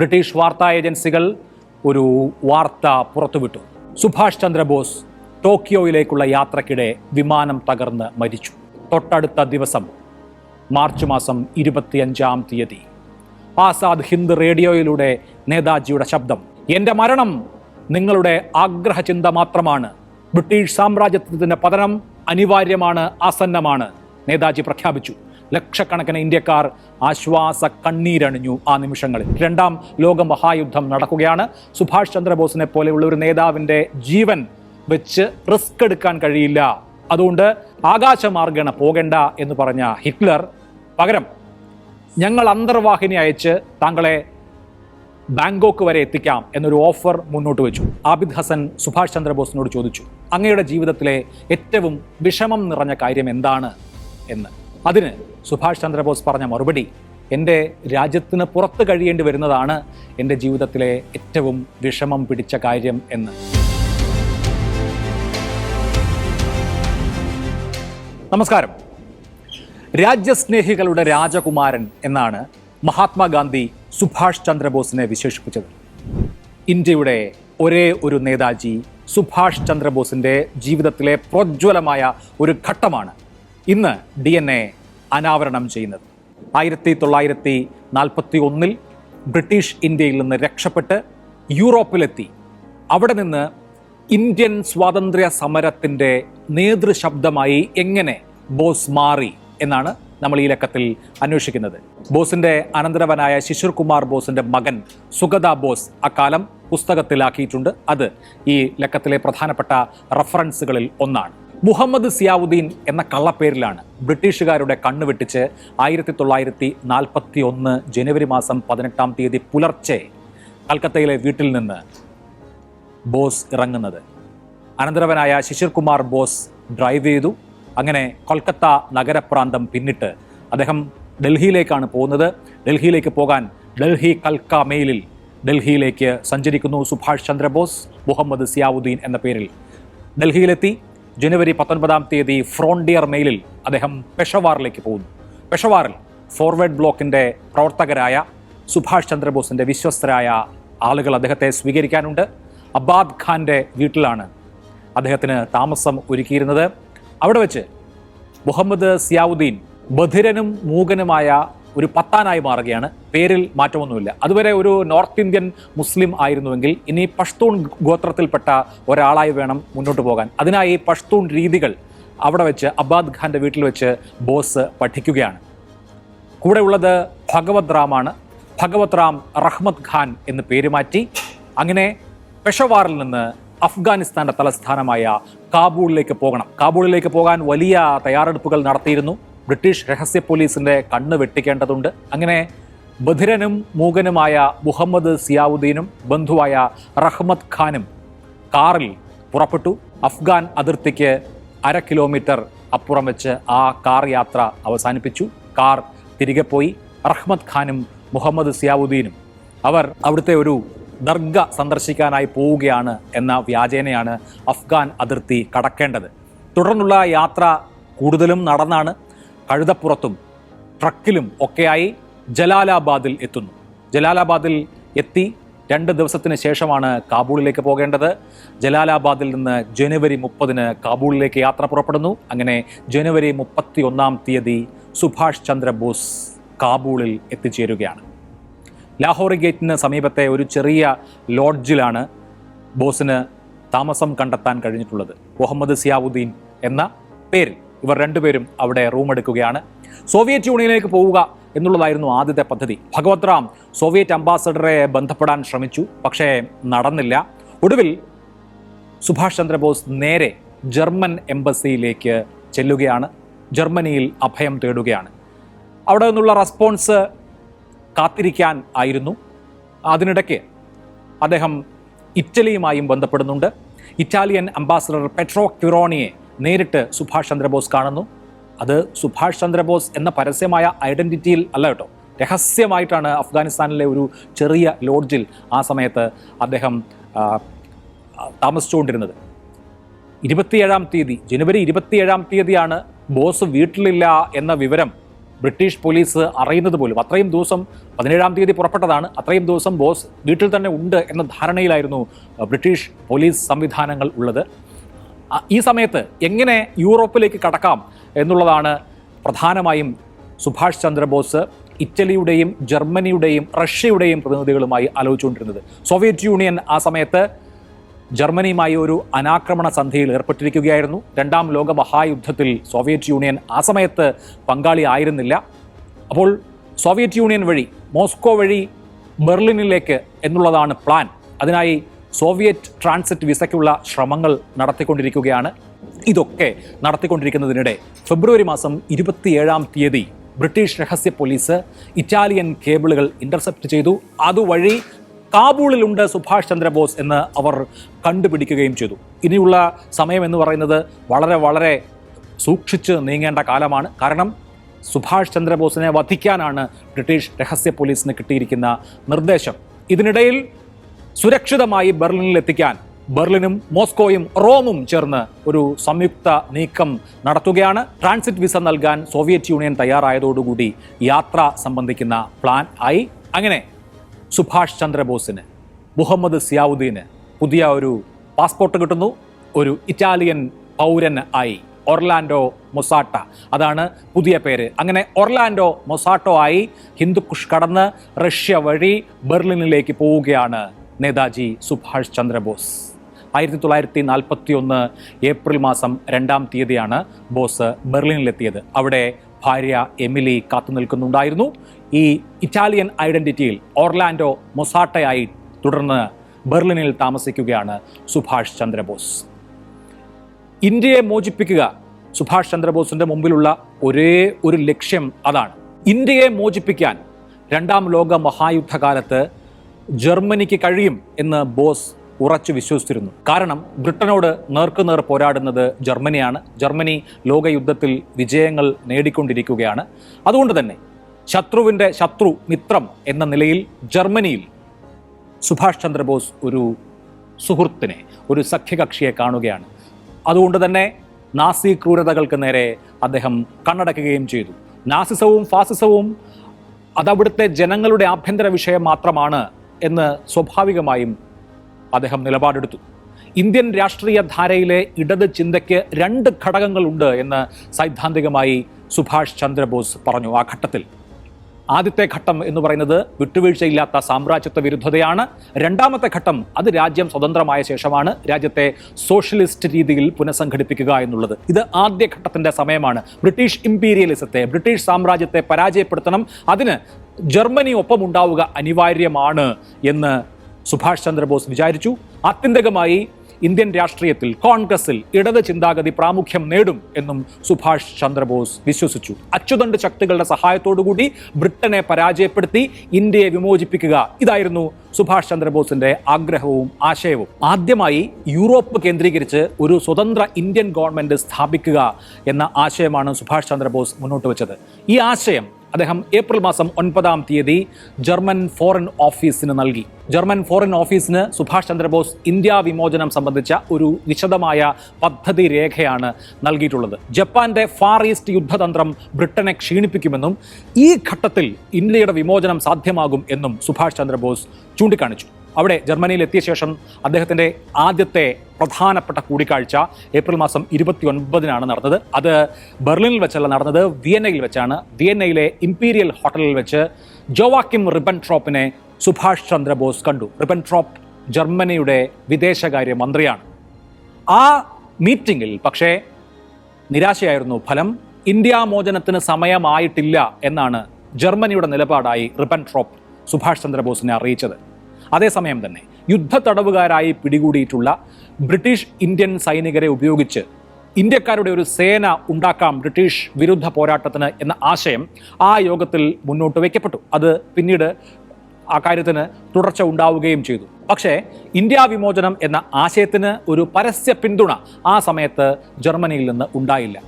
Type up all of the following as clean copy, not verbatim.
British വാർത്താ ഏജൻസികൾ ഒരു വാർത്ത പുറത്തുവിട്ടു. സുഭാഷ് ചന്ദ്രബോസ് ടോക്കിയോയിലേക്കുള്ള യാത്രക്കിടെ വിമാനം തകർന്ന് മരിച്ചു. തൊട്ടടുത്ത ദിവസം മാർച്ച് മാസം 25-ാം തീയതി ആസാദ് ഹിന്ദ് റേഡിയോയിലൂടെ നേതാജിയുടെ ശബ്ദം, എൻ്റെ മരണം നിങ്ങളുടെ ആഗ്രഹചിന്ത മാത്രമാണ്, ബ്രിട്ടീഷ് സാമ്രാജ്യത്വത്തിൻ്റെ പതനം അനിവാര്യമാണ്, ആസന്നമാണ്, നേതാജി പ്രഖ്യാപിച്ചു. ലക്ഷക്കണക്കിന് ഇന്ത്യക്കാർ ആശ്വാസ കണ്ണീരണിഞ്ഞു ആ നിമിഷങ്ങളിൽ. രണ്ടാം ലോക മഹായുദ്ധം നടക്കുകയാണ്. സുഭാഷ് ചന്ദ്രബോസിനെ പോലെയുള്ള ഒരു നേതാവിൻ്റെ ജീവൻ വെച്ച് റിസ്ക് എടുക്കാൻ കഴിയില്ല, അതുകൊണ്ട് ആകാശമാർഗേണ പോകേണ്ട എന്ന് പറഞ്ഞ ഹിറ്റ്ലർ പകരം ഞങ്ങൾ അന്തർവാഹിനി അയച്ച് താങ്കളെ ബാങ്കോക്ക് വരെ എത്തിക്കാം എന്നൊരു ഓഫർ മുന്നോട്ട് വെച്ചു. ആബിദ് ഹസൻ സുഭാഷ് ചന്ദ്രബോസിനോട് ചോദിച്ചു, അങ്ങയുടെ ജീവിതത്തിലെ ഏറ്റവും വിഷമം നിറഞ്ഞ കാര്യം എന്താണ് എന്ന്. അതിന് സുഭാഷ് ചന്ദ്രബോസ് പറഞ്ഞ മറുപടി, എൻ്റെ രാജ്യത്തിന് പുറത്ത് കഴിയേണ്ടി വരുന്നതാണ് എൻ്റെ ജീവിതത്തിലെ ഏറ്റവും വിഷമം പിടിച്ച കാര്യം എന്ന്. നമസ്കാരം. രാജ്യസ്നേഹികളുടെ രാജകുമാരൻ എന്നാണ് മഹാത്മാഗാന്ധി സുഭാഷ് ചന്ദ്രബോസിനെ വിശേഷിപ്പിച്ചത്. ഇന്ത്യയുടെ ഒരേ ഒരു നേതാജി സുഭാഷ് ചന്ദ്രബോസിൻ്റെ ജീവിതത്തിലെ പ്രോജ്വലമായ ഒരു ഘട്ടമാണ് ഇന്ന് DNA അനാവരണം ചെയ്യുന്നത്. 1941 ബ്രിട്ടീഷ് ഇന്ത്യയിൽ നിന്ന് രക്ഷപ്പെട്ട് യൂറോപ്പിലെത്തി അവിടെ നിന്ന് ഇന്ത്യൻ സ്വാതന്ത്ര്യ സമരത്തിൻ്റെ നേതൃശബ്ദമായി എങ്ങനെ ബോസ് മാറി എന്നാണ് നമ്മൾ ഈ ലക്കത്തിൽ അന്വേഷിക്കുന്നത്. ബോസിൻ്റെ അനന്തരവനായ ശിശിർ കുമാർ ബോസിൻ്റെ മകൻ സുഗത ബോസ് അക്കാലം പുസ്തകത്തിലാക്കിയിട്ടുണ്ട്. അത് ഈ ലക്കത്തിലെ പ്രധാനപ്പെട്ട റഫറൻസുകളിൽ ഒന്നാണ്. മുഹമ്മദ് സിയാവുദ്ദീൻ എന്ന കള്ളപ്പേരിലാണ് ബ്രിട്ടീഷുകാരുടെ കണ്ണുവെട്ടിച്ച് 1941 ജനുവരി മാസം 18-ാം തീയതി പുലർച്ചെ കൽക്കത്തയിലെ വീട്ടിൽ നിന്ന് ബോസ് ഇറങ്ങുന്നത്. അനന്തരവനായ ശിശിർ കുമാർ ബോസ് ഡ്രൈവ് ചെയ്തു. അങ്ങനെ കൊൽക്കത്ത നഗരപ്രാന്തം പിന്നിട്ട് അദ്ദേഹം ഡൽഹിയിലേക്കാണ് പോകുന്നത്. ഡൽഹിയിലേക്ക് പോകാൻ ഡൽഹി കൽക്ക മെയിലിൽ ഡൽഹിയിലേക്ക് സഞ്ചരിക്കുന്നു സുഭാഷ് ചന്ദ്രബോസ് മുഹമ്മദ് സിയാവുദ്ദീൻ എന്ന പേരിൽ. ഡൽഹിയിലെത്തി ജനുവരി 19-ാം തീയതി ഫ്രോണ്ടിയർ മെയിലിൽ അദ്ദേഹം പെഷവാറിലേക്ക് പോകുന്നു. പെഷവാറിൽ ഫോർവേഡ് ബ്ലോക്കിൻ്റെ പ്രവർത്തകരായ സുഭാഷ് ചന്ദ്രബോസിൻ്റെ വിശ്വസ്തരായ ആളുകൾ അദ്ദേഹത്തെ സ്വീകരിക്കാനുണ്ട്. അബാദ് ഖാൻ്റെ വീട്ടിലാണ് അദ്ദേഹത്തിന് താമസം ഒരുക്കിയിരുന്നത്. അവിടെ വെച്ച് മുഹമ്മദ് സിയാവുദ്ദീൻ ബധിരനും മൂകനുമായ ഒരു പത്താനായി മാറുകയാണ്. പേരിൽ മാറ്റമൊന്നുമില്ല. അതുവരെ ഒരു നോർത്ത് ഇന്ത്യൻ മുസ്ലിം ആയിരുന്നുവെങ്കിൽ ഇനി പഷ്തൂൺ ഗോത്രത്തിൽപ്പെട്ട ഒരാളായി വേണം മുന്നോട്ട് പോകാൻ. അതിനായി പഷ്തൂൺ രീതികൾ അവിടെ വെച്ച് അബാദ് ഖാൻ്റെ വീട്ടിൽ വെച്ച് ബോസ് പഠിക്കുകയാണ്. കൂടെ ഉള്ളത് ഭഗവത് റാമാണ്. ഭഗവത് റാം റഹ്മത്ത് ഖാൻ എന്ന് പേര് മാറ്റി. അങ്ങനെ പെഷവാറിൽ നിന്ന് അഫ്ഗാനിസ്ഥാൻ്റെ തലസ്ഥാനമായ കാബൂളിലേക്ക് പോകണം. കാബൂളിലേക്ക് പോകാൻ വലിയ തയ്യാറെടുപ്പുകൾ നടത്തിയിരുന്നു. ബ്രിട്ടീഷ് രഹസ്യ പോലീസിൻ്റെ കണ്ണ് വെട്ടിക്കേണ്ടതുണ്ട്. അങ്ങനെ ബധിരനും മൂകനുമായ മുഹമ്മദ് സിയാവുദ്ദീനും ബന്ധുവായ റഹ്മത്ത് ഖാനും കാറിൽ പുറപ്പെട്ടു. അഫ്ഗാൻ അതിർത്തിക്ക് 1/2 കിലോമീറ്റർ അപ്പുറം വെച്ച് ആ കാർ യാത്ര അവസാനിപ്പിച്ചു. കാർ തിരികെ പോയി. റഹ്മത്ത് ഖാനും മുഹമ്മദ് സിയാവുദ്ദീനും അവർ അവിടുത്തെ ഒരു ദർഗ സന്ദർശിക്കാനായി പോവുകയാണ് എന്ന വ്യാജേനയാണ് അഫ്ഗാൻ അതിർത്തി കടക്കേണ്ടത്. തുടർന്നുള്ള യാത്ര കൂടുതലും നടന്നാണ്. കഴുതപ്പുറത്തും ട്രക്കിലും ഒക്കെയായി ജലാലാബാദിൽ എത്തുന്നു. ജലാലാബാദിൽ എത്തി 2 ദിവസത്തിന് ശേഷമാണ് കാബൂളിലേക്ക് പോകേണ്ടത്. ജലാലാബാദിൽ നിന്ന് ജനുവരി 30-ന് കാബൂളിലേക്ക് യാത്ര പുറപ്പെടുന്നു. അങ്ങനെ ജനുവരി 31-ാം തീയതി സുഭാഷ് ചന്ദ്രബോസ് കാബൂളിൽ എത്തിച്ചേരുകയാണ്. ലാഹോർ ഗേറ്റിന് സമീപത്തെ ഒരു ചെറിയ ലോഡ്ജിലാണ് ബോസിന് താമസം കണ്ടെത്താൻ കഴിഞ്ഞിട്ടുള്ളത്. മുഹമ്മദ് സിയാവുദ്ദീൻ എന്ന പേരിൽ ഇവർ രണ്ടുപേരും അവിടെ റൂം എടുക്കുകയാണ്. സോവിയറ്റ് യൂണിയനിലേക്ക് പോവുക എന്നുള്ളതായിരുന്നു ആദ്യത്തെ പദ്ധതി. ഭഗവത് റാം സോവിയറ്റ് അംബാസഡറെ ബന്ധപ്പെടാൻ ശ്രമിച്ചു, പക്ഷേ നടന്നില്ല. ഒടുവിൽ സുഭാഷ് ചന്ദ്രബോസ് നേരെ ജർമ്മൻ എംബസിയിലേക്ക് ചെല്ലുകയാണ്. ജർമ്മനിയിൽ അഭയം തേടുകയാണ്. അവിടെ നിന്നുള്ള റെസ്പോൺസ് കാത്തിരിക്കാൻ ആയിരുന്നു. അതിനിടയ്ക്ക് അദ്ദേഹം ഇറ്റലിയുമായും ബന്ധപ്പെടുന്നുണ്ട്. ഇറ്റാലിയൻ അംബാസഡർ പെട്രോ ക്യുറോണിയെ നേരിട്ട് സുഭാഷ് ചന്ദ്രബോസ് കാണുന്നു. അത് സുഭാഷ് ചന്ദ്രബോസ് എന്ന പരസ്യമായ ഐഡൻറ്റിറ്റിയിൽ അല്ല കേട്ടോ, രഹസ്യമായിട്ടാണ് അഫ്ഗാനിസ്ഥാനിലെ ഒരു ചെറിയ ലോഡ്ജിൽ ആ സമയത്ത് അദ്ദേഹം താമസിച്ചുകൊണ്ടിരുന്നത്. 27-ാം തീയതി ജനുവരി 27-ാം തീയതിയാണ് ബോസ് വീട്ടിലില്ല എന്ന വിവരം ബ്രിട്ടീഷ് പോലീസ് അറിയുന്നത് പോലും. അത്രയും ദിവസം 17-ാം തീയതി പുറപ്പെട്ടതാണ്, അത്രയും ദിവസം ബോസ് വീട്ടിൽ തന്നെ ഉണ്ട് എന്ന ധാരണയിലായിരുന്നു ബ്രിട്ടീഷ് പോലീസ് സംവിധാനങ്ങൾ ഉള്ളത്. ഈ സമയത്ത് എങ്ങനെ യൂറോപ്പിലേക്ക് കടക്കാം എന്നുള്ളതാണ് പ്രധാനമായും സുഭാഷ് ചന്ദ്രബോസ് ഇറ്റലിയുടെയും ജർമ്മനിയുടെയും റഷ്യയുടെയും പ്രതിനിധികളുമായി ആലോചിച്ചുകൊണ്ടിരുന്നത്. സോവിയറ്റ് യൂണിയൻ ആ സമയത്ത് ജർമ്മനിയുമായി ഒരു അനാക്രമണ സന്ധിയിൽ ഏർപ്പെട്ടിരിക്കുകയായിരുന്നു. 2-ാം ലോക മഹായുദ്ധത്തിൽ സോവിയറ്റ് യൂണിയൻ ആ സമയത്ത് പങ്കാളിയായിരുന്നില്ല. അപ്പോൾ സോവിയറ്റ് യൂണിയൻ വഴി, മോസ്കോ വഴി ബെർലിനിലേക്ക് എന്നുള്ളതാണ് പ്ലാൻ. അതിനായി സോവിയറ്റ് ട്രാൻസിറ്റ് വിസയ്ക്കുള്ള ശ്രമങ്ങൾ നടത്തിക്കൊണ്ടിരിക്കുകയാണ്. ഇതൊക്കെ നടത്തിക്കൊണ്ടിരിക്കുന്നതിനിടെ ഫെബ്രുവരി മാസം 27-ാം തീയതി ബ്രിട്ടീഷ് രഹസ്യ പോലീസ് ഇറ്റാലിയൻ കേബിളുകൾ ഇന്റർസെപ്റ്റ് ചെയ്തു. അതുവഴി കാബൂളിലുണ്ട് സുഭാഷ് ചന്ദ്രബോസ് എന്ന് അവർ കണ്ടുപിടിക്കുകയും ചെയ്തു. ഇനിയുള്ള സമയം എന്ന് പറയുന്നത് വളരെ വളരെ സൂക്ഷിച്ച് നീങ്ങേണ്ട കാലമാണ്. കാരണം സുഭാഷ് ചന്ദ്രബോസിനെ വധിക്കാനാണ് ബ്രിട്ടീഷ് രഹസ്യ പോലീസിന് കിട്ടിയിരിക്കുന്ന നിർദ്ദേശം. ഇതിനിടയിൽ സുരക്ഷിതമായി ബെർലിനിൽ എത്തിക്കാൻ ബെർലിനും മോസ്കോയും റോമും ചേർന്ന് ഒരു സംയുക്ത നീക്കം നടത്തുകയാണ്. ട്രാൻസിറ്റ് വിസ നൽകാൻ സോവിയറ്റ് യൂണിയൻ തയ്യാറായതോടുകൂടി യാത്ര സംബന്ധിക്കുന്ന പ്ലാൻ ആയി. അങ്ങനെ സുഭാഷ് ചന്ദ്രബോസിന്, മുഹമ്മദ് സിയാവുദ്ദീന് പുതിയ ഒരു പാസ്പോർട്ട് കിട്ടുന്നു. ഒരു ഇറ്റാലിയൻ പൗരൻ ആയി. ഒർലാൻഡോ മൊസാട്ട, അതാണ് പുതിയ പേര്. അങ്ങനെ ഒർലാൻഡോ മൊസാട്ടോ ആയി ഹിന്ദുക്കുഷ് കടന്ന് റഷ്യ വഴി ബെർലിനിലേക്ക് പോവുകയാണ് നേതാജി സുഭാഷ് ചന്ദ്രബോസ്. 1941 ഏപ്രിൽ മാസം 2-ാം തീയതിയാണ് ബോസ് ബെർലിനിലെത്തിയത്. അവിടെ ഭാര്യ എമിലി കാത്തു നിൽക്കുന്നുണ്ടായിരുന്നു. ഈ ഇറ്റാലിയൻ ഐഡന്റിറ്റിയിൽ ഓർലാൻഡോ മൊസാട്ടയായി തുടർന്ന് ബെർലിനിൽ താമസിക്കുകയാണ് സുഭാഷ് ചന്ദ്രബോസ്. ഇന്ത്യയെ മോചിപ്പിക്കുക സുഭാഷ് ചന്ദ്രബോസിന്റെ മുമ്പിലുള്ള ഒരേ ഒരു ലക്ഷ്യം അതാണ്. ഇന്ത്യയെ മോചിപ്പിക്കാൻ 2-ാം ലോക മഹായുദ്ധകാലത്ത് ജർമ്മനിക്ക് കഴിയും എന്ന് ബോസ് ഉറച്ചു വിശ്വസിച്ചിരുന്നു. കാരണം ബ്രിട്ടനോട് നേർക്കുനേർ പോരാടുന്നത് ജർമ്മനിയാണ്. ജർമ്മനി ലോകയുദ്ധത്തിൽ വിജയങ്ങൾ നേടിക്കൊണ്ടിരിക്കുകയാണ്. അതുകൊണ്ട് തന്നെ ശത്രുവിൻ്റെ ശത്രു മിത്രം എന്ന നിലയിൽ ജർമ്മനിയിൽ സുഭാഷ് ചന്ദ്രബോസ് ഒരു സുഹൃത്തിനെ, ഒരു സഖ്യകക്ഷിയെ കാണുകയാണ്. അതുകൊണ്ട് തന്നെ നാസി ക്രൂരതകൾക്ക് നേരെ അദ്ദേഹം കണ്ണടക്കുകയും ചെയ്തു. നാസിസവും ഫാസിസവും അതവിടുത്തെ ജനങ്ങളുടെ ആഭ്യന്തര വിഷയം മാത്രമാണ് എന്ന് സ്വാഭാവികമായും അദ്ദേഹം നിലപാടെടുത്തു. ഇന്ത്യൻ രാഷ്ട്രീയ ധാരയിലെ ഇടത് ചിന്തയ്ക്ക് 2 ഘടകങ്ങളുണ്ട് എന്ന് സൈദ്ധാന്തികമായി സുഭാഷ് ചന്ദ്രബോസ് പറഞ്ഞു. ആ ഘട്ടത്തിൽ ആദ്യത്തെ ഘട്ടം എന്ന് പറയുന്നത് വിട്ടുവീഴ്ചയില്ലാത്ത സാമ്രാജ്യത്വ വിരുദ്ധതയാണ്. 2-ാമത്തെ ഘട്ടം അത് രാജ്യം സ്വതന്ത്രമായ ശേഷമാണ് രാജ്യത്തെ സോഷ്യലിസ്റ്റ് രീതിയിൽ പുനഃസംഘടിപ്പിക്കുക എന്നുള്ളത്. ഇത് ആദ്യ ഘട്ടത്തിന്റെ സമയമാണ്. ബ്രിട്ടീഷ് ഇമ്പീരിയലിസത്തെ, ബ്രിട്ടീഷ് സാമ്രാജ്യത്തെ പരാജയപ്പെടുത്തണം. അതിന് ജർമ്മനി ഒപ്പമുണ്ടാവുക അനിവാര്യമാണ് എന്ന് സുഭാഷ് ചന്ദ്രബോസ് വിചാരിച്ചു. ആത്യന്തികമായി ഇന്ത്യൻ രാഷ്ട്രീയത്തിൽ, കോൺഗ്രസിൽ ഇടത് ചിന്താഗതി പ്രാമുഖ്യം നേടും എന്നും സുഭാഷ് ചന്ദ്രബോസ് വിശ്വസിച്ചു. അച്ചുതണ്ട് ശക്തികളുടെ സഹായത്തോടുകൂടി ബ്രിട്ടനെ പരാജയപ്പെടുത്തി ഇന്ത്യയെ വിമോചിപ്പിക്കുക, ഇതായിരുന്നു സുഭാഷ് ചന്ദ്രബോസിന്റെ ആഗ്രഹവും ആശയവും. ആദ്യമായി യൂറോപ്പ് കേന്ദ്രീകരിച്ച് ഒരു സ്വതന്ത്ര ഇന്ത്യൻ ഗവൺമെന്റ് സ്ഥാപിക്കുക എന്ന ആശയമാണ് സുഭാഷ് ചന്ദ്രബോസ് മുന്നോട്ട് വെച്ചത്. ഈ ആശയം അദ്ദേഹം ഏപ്രിൽ മാസം 9-ാം തീയതി ജർമ്മൻ ഫോറിൻ ഓഫീസിന് നൽകി. ജർമ്മൻ ഫോറിൻ ഓഫീസിന് സുഭാഷ് ചന്ദ്രബോസ് ഇന്ത്യ വിമോചനം സംബന്ധിച്ച ഒരു വിശദമായ പദ്ധതി രേഖയാണ് നൽകിയിട്ടുള്ളത്. ജപ്പാന്റെ ഫാർ ഈസ്റ്റ് യുദ്ധതന്ത്രം ബ്രിട്ടനെ ക്ഷീണിപ്പിക്കുമെന്നും ഈ ഘട്ടത്തിൽ ഇന്ത്യയുടെ വിമോചനം സാധ്യമാകും എന്നും സുഭാഷ് ചന്ദ്രബോസ് ചൂണ്ടിക്കാണിച്ചു. അവിടെ ജർമ്മനിയിൽ എത്തിയ ശേഷം അദ്ദേഹത്തിൻ്റെ ആദ്യത്തെ പ്രധാനപ്പെട്ട കൂടിക്കാഴ്ച ഏപ്രിൽ മാസം 29-നാണ് നടന്നത്. അത് ബെർലിനിൽ വെച്ചല്ല നടന്നത്, വിയന്നയിൽ വെച്ചാണ്. വിയന്നയിലെ ഇംപീരിയൽ ഹോട്ടലിൽ വെച്ച് ജോവാക്കിം റിബൻട്രോപ്പിനെ സുഭാഷ് ചന്ദ്രബോസ് കണ്ടു. റിബൻട്രോപ്പ് ജർമ്മനിയുടെ വിദേശകാര്യ മന്ത്രിയാണ്. ആ മീറ്റിംഗിൽ പക്ഷേ നിരാശയായിരുന്നു ഫലം. ഇന്ത്യ മോചനത്തിന് സമയമായിട്ടില്ല എന്നാണ് ജർമ്മനിയുടെ നിലപാടായി റിബൻട്രോപ്പ് സുഭാഷ് ചന്ദ്രബോസിനെ അറിയിച്ചത്. അതേസമയം തന്നെ യുദ്ധ തടവുകാരായി പിടികൂടിയിട്ടുള്ള ബ്രിട്ടീഷ് ഇന്ത്യൻ സൈനികരെ ഉപയോഗിച്ച് ഇന്ത്യക്കാരുടെ ഒരു സേന ഉണ്ടാക്കാം ബ്രിട്ടീഷ് വിരുദ്ധ പോരാട്ടത്തിന് എന്ന ആശയം ആ യോഗത്തിൽ മുന്നോട്ട് വയ്ക്കപ്പെട്ടു. അത് പിന്നീട് ആ കാര്യത്തിന് തുടർച്ച ഉണ്ടാവുകയും ചെയ്തു. പക്ഷേ ഇന്ത്യ വിമോചനം എന്ന ആശയത്തിന് ഒരു പരസ്യ പിന്തുണ ആ സമയത്ത് ജർമ്മനിയിൽ നിന്ന് ഉണ്ടായില്ല.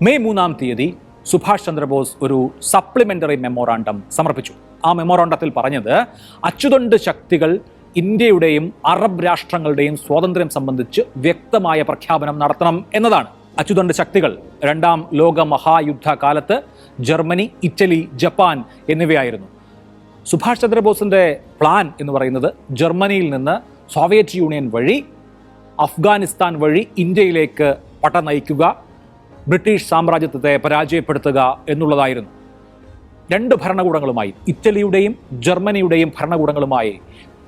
മെയ് 3-ാം തീയതി സുഭാഷ് ചന്ദ്രബോസ് ഒരു സപ്ലിമെന്ററി മെമ്മോറാണ്ടം സമർപ്പിച്ചു. ആ മെമ്മോറാണ്ടത്തിൽ പറഞ്ഞത് അച്ചുതണ്ട് ശക്തികൾ ഇന്ത്യയുടെയും അറബ് രാഷ്ട്രങ്ങളുടെയും സ്വാതന്ത്ര്യം സംബന്ധിച്ച് വ്യക്തമായ പ്രഖ്യാപനം നടത്തണം എന്നതാണ്. അച്ചുതണ്ട് ശക്തികൾ 2-ാം ലോക മഹായുദ്ധ കാലത്ത് ജർമ്മനി, ഇറ്റലി, ജപ്പാൻ എന്നിവയായിരുന്നു. സുഭാഷ് ചന്ദ്രബോസിൻ്റെ പ്ലാൻ എന്ന് പറയുന്നത് ജർമ്മനിയിൽ നിന്ന് സോവിയറ്റ് യൂണിയൻ വഴി അഫ്ഗാനിസ്ഥാൻ വഴി ഇന്ത്യയിലേക്ക് പട നയിക്കുക, ബ്രിട്ടീഷ് സാമ്രാജ്യത്വത്തെ പരാജയപ്പെടുത്തുക എന്നുള്ളതായിരുന്നു. രണ്ട് ഭരണകൂടങ്ങളുമായി, ഇറ്റലിയുടെയും ജർമ്മനിയുടെയും ഭരണകൂടങ്ങളുമായി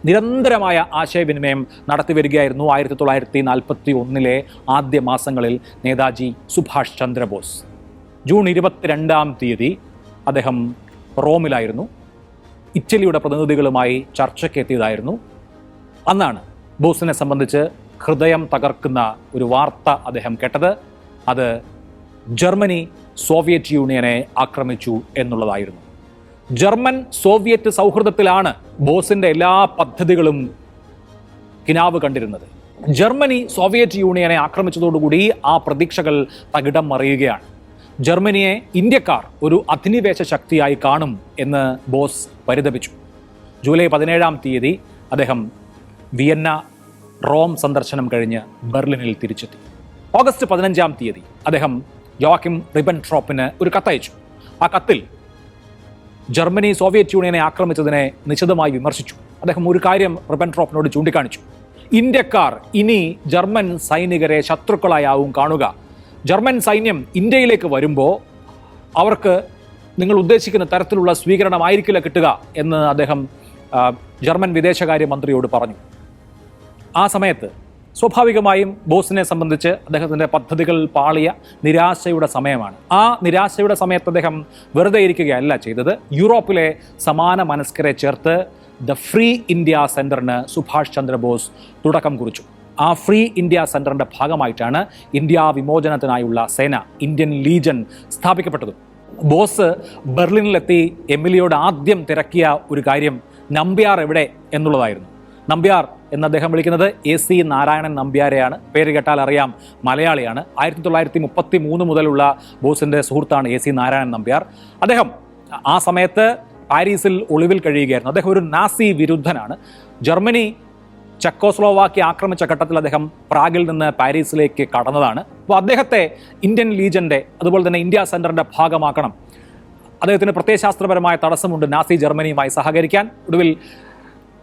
നിരന്തരമായ ആശയവിനിമയം നടത്തിവരികയായിരുന്നു 1941 ആദ്യ മാസങ്ങളിൽ നേതാജി സുഭാഷ് ചന്ദ്രബോസ്. ജൂൺ 22 അദ്ദേഹം റോമിലായിരുന്നു. ഇറ്റലിയുടെ പ്രതിനിധികളുമായി ചർച്ചയ്ക്ക് എത്തിയതായിരുന്നു. അന്നാണ് ബോസിനെ സംബന്ധിച്ച് ഹൃദയം തകർക്കുന്ന ഒരു വാർത്ത അദ്ദേഹം കേട്ടത്. അത് ജർമ്മനി സോവിയറ്റ് യൂണിയനെ ആക്രമിച്ചു എന്നുള്ളതായിരുന്നു. ജർമ്മൻ സോവിയറ്റ് സൗഹൃദത്തിലാണ് ബോസിന്റെ എല്ലാ പദ്ധതികളും കിനാവ് കണ്ടിരുന്നത്. ജർമ്മനി സോവിയറ്റ് യൂണിയനെ ആക്രമിച്ചതോടുകൂടി ആ പ്രതീക്ഷകൾ തകിടം മറിയുകയാണ്. ജർമ്മനിയെ ഇന്ത്യക്കാർ ഒരു അധിനിവേശ ശക്തിയായി കാണും എന്ന് ബോസ് പരിതപിച്ചു. ജൂലൈ 17 അദ്ദേഹം വിയന്ന, റോം സന്ദർശനം കഴിഞ്ഞ് ബെർലിനിൽ തിരിച്ചെത്തി. ഓഗസ്റ്റ് 15 അദ്ദേഹം യോക്കിം റിബൻട്രോപ്പിന് ഒരു കത്തയച്ചു. ആ കത്തിൽ ജർമ്മനി സോവിയറ്റ് യൂണിയനെ ആക്രമിച്ചതിനെ നിശിതമായി വിമർശിച്ചു. അദ്ദേഹം ഒരു കാര്യം റിബൻട്രോപ്പിനോട് ചൂണ്ടിക്കാണിച്ചു: ഇന്ത്യക്കാർ ഇനി ജർമ്മൻ സൈനികരെ ശത്രുക്കളായാവും കാണുക. ജർമ്മൻ സൈന്യം ഇന്ത്യയിലേക്ക് വരുമ്പോൾ അവർക്ക് നിങ്ങൾ ഉദ്ദേശിക്കുന്ന തരത്തിലുള്ള സ്വീകരണമായിരിക്കില്ല കിട്ടുക എന്ന് അദ്ദേഹം ജർമ്മൻ വിദേശകാര്യ മന്ത്രിയോട് പറഞ്ഞു. ആ സമയത്ത് സ്വാഭാവികമായും ബോസിനെ സംബന്ധിച്ച് അദ്ദേഹത്തിൻ്റെ പദ്ധതികൾ പാളിയ നിരാശയുടെ സമയമാണ്. ആ നിരാശയുടെ സമയത്ത് അദ്ദേഹം വെറുതെ ഇരിക്കുകയല്ല ചെയ്തത്. യൂറോപ്പിലെ സമാന മനസ്കരെ ചേർത്ത് ദ ഫ്രീ ഇന്ത്യ സെൻറ്ററിന് സുഭാഷ് ചന്ദ്രബോസ് തുടക്കം കുറിച്ചു. ആ ഫ്രീ ഇന്ത്യ സെൻറ്ററിൻ്റെ ഭാഗമായിട്ടാണ് ഇന്ത്യ വിമോചനത്തിനായുള്ള സേന, ഇന്ത്യൻ ലീജൻ സ്ഥാപിക്കപ്പെട്ടത്. ബോസ് ബെർലിനിലെത്തി എമിലിയോട് ആദ്യം തിരക്കിയ ഒരു കാര്യം നമ്പ്യാർ എവിടെ എന്നുള്ളതായിരുന്നു. നമ്പ്യാർ എന്ന് അദ്ദേഹം വിളിക്കുന്നത് AC നാരായണൻ നമ്പ്യാരെയാണ്. പേര് കേട്ടാൽ അറിയാം, മലയാളിയാണ്. 1933 മുതലുള്ള ബോസിൻ്റെ സുഹൃത്താണ് AC നാരായണൻ നമ്പ്യാർ. അദ്ദേഹം ആ സമയത്ത് പാരീസിൽ ഒളിവിൽ കഴിയുകയായിരുന്നു. അദ്ദേഹം ഒരു നാസി വിരുദ്ധനാണ്. ജർമ്മനി ചെക്കോസ്ലോവാക്യ ആക്രമിച്ച ഘട്ടത്തിൽ അദ്ദേഹം പ്രാഗിൽ നിന്ന് പാരീസിലേക്ക് കടന്നതാണ്. അപ്പോൾ അദ്ദേഹത്തെ ഇന്ത്യൻ ലീജൻ്റെ അതുപോലെ തന്നെ ഇന്ത്യ സെൻറ്ററിൻ്റെ ഭാഗമാക്കണം. അദ്ദേഹത്തിന് പ്രത്യയശാസ്ത്രപരമായ തടസ്സമുണ്ട് നാസി ജർമ്മനിയുമായി സഹകരിക്കാൻ. ഒടുവിൽ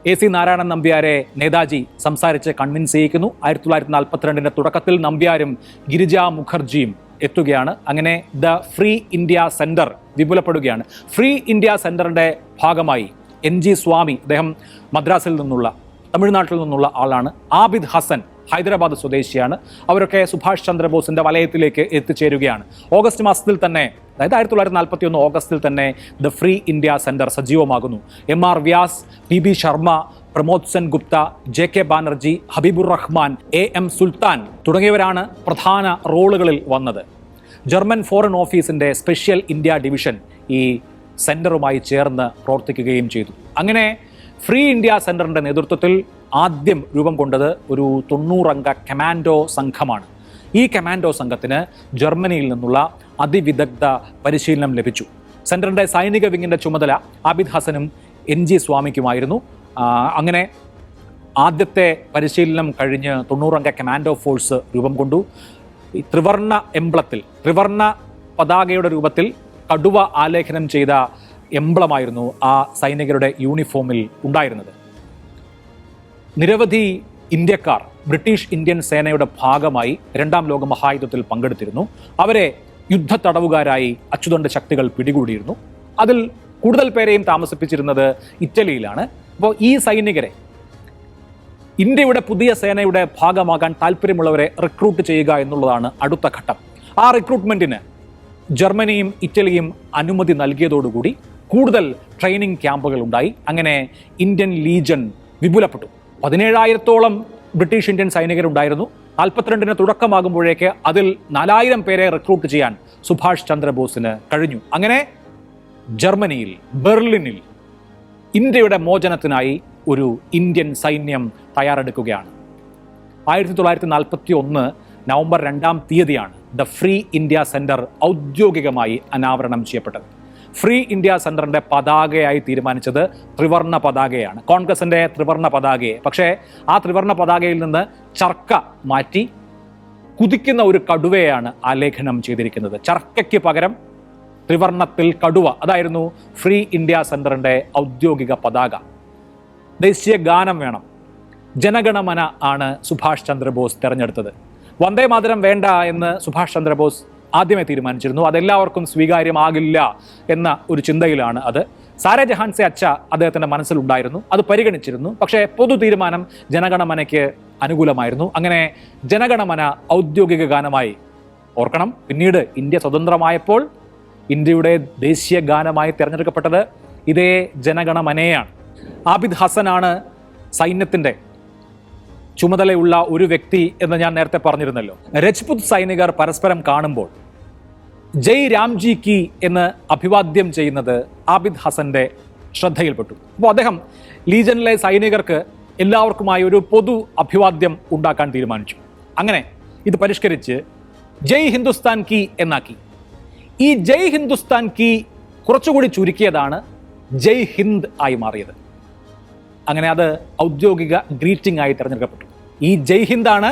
AC നാരായണൻ നമ്പ്യാരെ നേതാജി സംസാരിച്ച് കൺവിൻസ് ചെയ്യിക്കുന്നു. 1942 തുടക്കത്തിൽ നമ്പ്യാരും ഗിരിജാ മുഖർജിയും എത്തുകയാണ്. അങ്ങനെ ദ ഫ്രീ ഇന്ത്യ സെൻറ്റർ വിപുലപ്പെടുകയാണ്. ഫ്രീ ഇന്ത്യ സെൻറ്ററിൻ്റെ ഭാഗമായി NG സ്വാമി, അദ്ദേഹം മദ്രാസിൽ നിന്നുള്ള, തമിഴ്നാട്ടിൽ നിന്നുള്ള ആളാണ്. ആബിദ് ഹസൻ ഹൈദരാബാദ് സ്വദേശിയാണ്. അവരൊക്കെ സുഭാഷ് ചന്ദ്രബോസിൻ്റെ വലയത്തിലേക്ക് എത്തിച്ചേരുകയാണ്. ഓഗസ്റ്റ് മാസത്തിൽ തന്നെ, അതായത് 1941 ഓഗസ്റ്റിൽ തന്നെ ദ ഫ്രീ ഇന്ത്യ സെൻറ്റർ സജീവമാകുന്നു. MR Vyas, PB Sharma, Pramod Sen Gupta, JK Banerjee, Habibur Rahman, AM Sultan തുടങ്ങിയവരാണ് പ്രധാന റോളുകളിൽ വന്നത്. ജർമ്മൻ ഫോറിൻ ഓഫീസിൻ്റെ സ്പെഷ്യൽ ഇന്ത്യ ഡിവിഷൻ ഈ സെൻറ്ററുമായി ചേർന്ന് പ്രവർത്തിക്കുകയും ചെയ്തു. അങ്ങനെ ഫ്രീ ഇന്ത്യ സെൻറ്ററിൻ്റെ നേതൃത്വത്തിൽ ആദ്യം രൂപം കൊണ്ടത് ഒരു 90 അംഗ കമാൻഡോ സംഘമാണ്. ഈ കമാൻഡോ സംഘത്തിന് ജർമ്മനിയിൽ നിന്നുള്ള അതിവിദഗ്ധ പരിശീലനം ലഭിച്ചു. സെൻറ്ററിൻ്റെ സൈനിക വിങ്ങിൻ്റെ ചുമതല ആബിദ് ഹസനും NG സ്വാമിക്കുമായിരുന്നു. അങ്ങനെ ആദ്യത്തെ പരിശീലനം കഴിഞ്ഞ് 90 അംഗ കമാൻഡോ ഫോഴ്സ് രൂപം കൊണ്ടു. ഈ ത്രിവർണ്ണ എംബ്ലത്തിൽ, ത്രിവർണ്ണ പതാകയുടെ രൂപത്തിൽ കടുവ ആലേഖനം ചെയ്ത എംബ്ലമായിരുന്നു ആ സൈനികരുടെ യൂണിഫോമിൽ ഉണ്ടായിരുന്നത്. നിരവധി ഇന്ത്യക്കാർ ബ്രിട്ടീഷ് ഇന്ത്യൻ സേനയുടെ ഭാഗമായി 2ാം ലോക മഹായുദ്ധത്തിൽ പങ്കെടുത്തിരുന്നു. അവരെ യുദ്ധ തടവുകാരായി അച്ചുതണ്ട് ശക്തികൾ പിടികൂടിയിരുന്നു. അതിൽ കൂടുതൽ പേരെയും താമസിപ്പിച്ചിരുന്നത് ഇറ്റലിയിലാണ്. അപ്പോൾ ഈ സൈനികരെ, ഇന്ത്യയുടെ പുതിയ സേനയുടെ ഭാഗമാകാൻ താല്പര്യമുള്ളവരെ റിക്രൂട്ട് ചെയ്യുക എന്നുള്ളതാണ് അടുത്ത ഘട്ടം. ആ റിക്രൂട്ട്മെൻറ്റിന് ജർമ്മനിയും ഇറ്റലിയും അനുമതി നൽകിയതോടുകൂടി കൂടുതൽ ട്രെയിനിങ് ക്യാമ്പുകൾ ഉണ്ടായി. അങ്ങനെ ഇന്ത്യൻ ലീജൻ വിപുലപ്പെട്ടു. 17,000-ഓളം ബ്രിട്ടീഷ് ഇന്ത്യൻ സൈനികരുണ്ടായിരുന്നു. 42 തുടക്കമാകുമ്പോഴേക്ക് അതിൽ 4,000 പേരെ റിക്രൂട്ട് ചെയ്യാൻ സുഭാഷ് ചന്ദ്രബോസിന് കഴിഞ്ഞു. അങ്ങനെ ജർമ്മനിയിൽ, ബെർലിനിൽ ഇന്ത്യയുടെ മോചനത്തിനായി ഒരു ഇന്ത്യൻ സൈന്യം തയ്യാറെടുക്കുകയാണ്. 1941 November 2 the free India centre ഔദ്യോഗികമായി അനാവരണം ചെയ്യപ്പെട്ടത്. ഫ്രീ ഇന്ത്യ സെൻറ്ററിൻ്റെ പതാകയായി തീരുമാനിച്ചത് ത്രിവർണ്ണ പതാകയാണ്, കോൺഗ്രസിൻ്റെ ത്രിവർണ്ണ പതാകയെ. പക്ഷേ ആ ത്രിവർണ്ണ പതാകയിൽ നിന്ന് ചർക്ക മാറ്റി കുതിക്കുന്ന ഒരു കടുവയാണ് ആലേഖനം ചെയ്തിരിക്കുന്നത്. ചർക്കയ്ക്ക് പകരം ത്രിവർണ്ണത്തിൽ കടുവ, അതായിരുന്നു ഫ്രീ ഇന്ത്യ സെന്ററിന്റെ ഔദ്യോഗിക പതാക. ദേശീയ ഗാനം വേണം. ജനഗണമന ആണ് സുഭാഷ് ചന്ദ്രബോസ് തെരഞ്ഞെടുത്തത്. വന്ദേ മാതരം വേണ്ട എന്ന് സുഭാഷ് ചന്ദ്രബോസ് ആദ്യമേ തീരുമാനിച്ചിരുന്നു. അതെല്ലാവർക്കും സ്വീകാര്യമാകില്ല എന്ന ഒരു ചിന്തയിലാണ് അത്. സാരേ ജഹാൻ സെ അച്ഛ അദ്ദേഹത്തിന്റെ മനസ്സിലുണ്ടായിരുന്നു, അത് പരിഗണിച്ചിരുന്നു. പക്ഷേ പൊതു തീരുമാനം ജനഗണമനയ്ക്ക് അനുകൂലമായിരുന്നു. അങ്ങനെ ജനഗണമന ഔദ്യോഗിക ഗാനമായി. ഓർക്കണം, പിന്നീട് ഇന്ത്യ സ്വതന്ത്രമായപ്പോൾ ഇന്ത്യയുടെ ദേശീയ ഗാനമായി തിരഞ്ഞെടുക്കപ്പെട്ടത് ഇതേ ജനഗണമനയാണ്. ആബിദ് ഹസനാണ് സൈന്യത്തിന്റെ ചുമതലയുള്ള ഒരു വ്യക്തി എന്ന് ഞാൻ നേരത്തെ പറഞ്ഞിരുന്നല്ലോ. രജ്പുത് സൈനികർ പരസ്പരം കാണുമ്പോൾ ജയ് രാംജി കി എന്ന് അഭിവാദ്യം ചെയ്യുന്നത് ആബിദ് ഹസന്റെ ശ്രദ്ധയിൽപ്പെട്ടു. അപ്പോൾ അദ്ദേഹം ലീജനിലെ സൈനികർക്ക് എല്ലാവർക്കുമായി ഒരു പൊതു അഭിവാദ്യം ഉണ്ടാക്കാൻ തീരുമാനിച്ചു. അങ്ങനെ ഇത് പരിഷ്കരിച്ച് ജയ് ഹിന്ദുസ്ഥാൻ കി എന്നാക്കി. ഈ ജയ് ഹിന്ദുസ്ഥാൻ കി കുറച്ചുകൂടി ചുരുക്കിയതാണ് ജയ് ഹിന്ദ് ആയി മാറിയത്. അങ്ങനെ അത് ഔദ്യോഗിക ഗ്രീറ്റിംഗ് ആയി തിരഞ്ഞെടുക്കപ്പെട്ടു. ഈ ജയ് ഹിന്ദാണ്